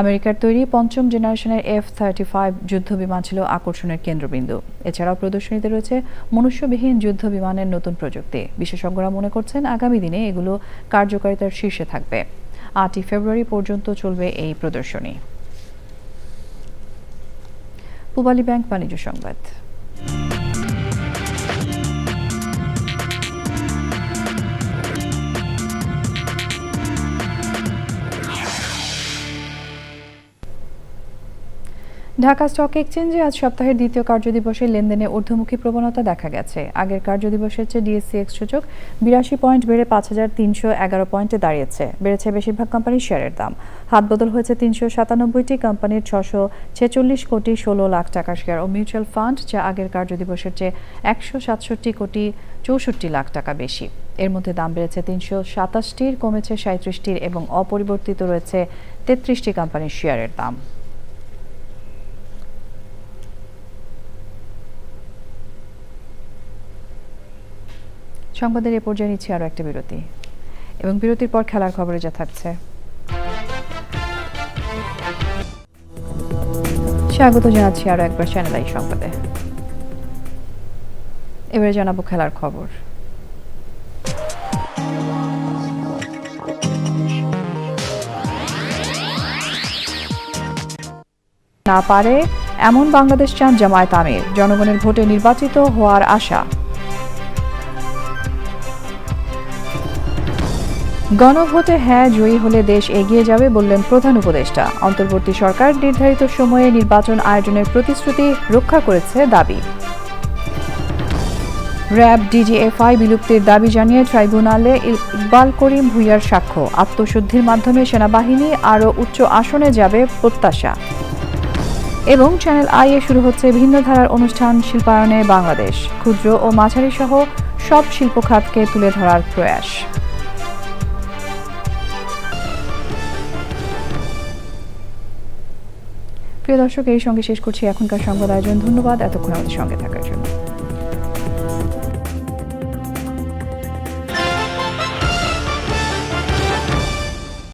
আমেরিকার তৈরি 5ম জেনারেশনের F-35 যুদ্ধ বিমান ছিল আকর্ষণের কেন্দ্রবিন্দু। এছাড়াও প্রদর্শনীতে রয়েছে মনুষ্যবিহীন যুদ্ধ বিমানের নতুন প্রযুক্তি। বিশেষজ্ঞরা মনে করছেন আগামী দিনে এগুলো কার্যকারিতার শীর্ষে থাকবে। 8ই ফেব্রুয়ারি পর্যন্ত চলবে এই প্রদর্শনী। পূবালী ব্যাংক বাণিজ্য সংবাদ। ঢাকা স্টক এক্সচেঞ্জে আজ সপ্তাহের দ্বিতীয় কার্যদিবসে লেনদেনে ঊর্ধ্বমুখী প্রবণতা দেখা গেছে। আগের কার্যদিবসের চেয়ে ডিএসসিএক্স সূচক 82 পয়েন্ট বেড়ে 5311 পয়েন্টে দাঁড়িয়েছে। বেড়েছে বেশিরভাগ কোম্পানির শেয়ারের দাম। হাতবদল হয়েছে 397টি কোম্পানির 646 কোটি 16 লাখ টাকার শেয়ার ও মিউচুয়াল ফান্ড, যা আগের কার্যদিবসের চেয়ে 167 কোটি 64 লাখ টাকা বেশি। এর মধ্যে দাম বেড়েছে 327টির, কমেছে 37টির এবং অপরিবর্তিত রয়েছে 33টি কোম্পানির শেয়ারের দাম। সংবাদের এ পর্যায়ে নিচ্ছে আরও একটা বিরতি, এবং বিরতির পর খেলার খবরে যা থাকছে। স্বাগত জানাচ্ছি আরও একবার চ্যানেল আই সংবাদে। এবারে জানাবো খেলার খবর। না পারে এমন বাংলাদেশ চান জামায়াত আমির। জনগণের ভোটে নির্বাচিত হওয়ার আশা। গণভোটে হ্যাঁ জয়ী হলে দেশ এগিয়ে যাবে বললেন প্রধান উপদেষ্টা। অন্তর্বর্তী সরকার নির্ধারিত সময়ে নির্বাচন আয়োজনের প্রতিশ্রুতি রক্ষা করেছে দাবি। র্যাব ডিজিএফআই বিলুপ্তির দাবি জানিয়ে ট্রাইব্যুনালে ইকবাল করিম ভূঁইয়ার সাক্ষ্য। আত্মশুদ্ধির মাধ্যমে সেনাবাহিনী আরও উচ্চ আসনে যাবে প্রত্যাশা। এবং চ্যানেল আই এ শুরু হচ্ছে ভিন্ন ধারার অনুষ্ঠান শিল্পায়নে বাংলাদেশ। ক্ষুদ্র ও মাঝারি সহ সব শিল্প খাতকে তুলে ধরার প্রয়াস। প্রিয় দর্শক, এই সঙ্গে শেষ করছি এখনকার সংবাদ আয়োজন। ধন্যবাদ এতক্ষণ আমাদের সঙ্গে থাকার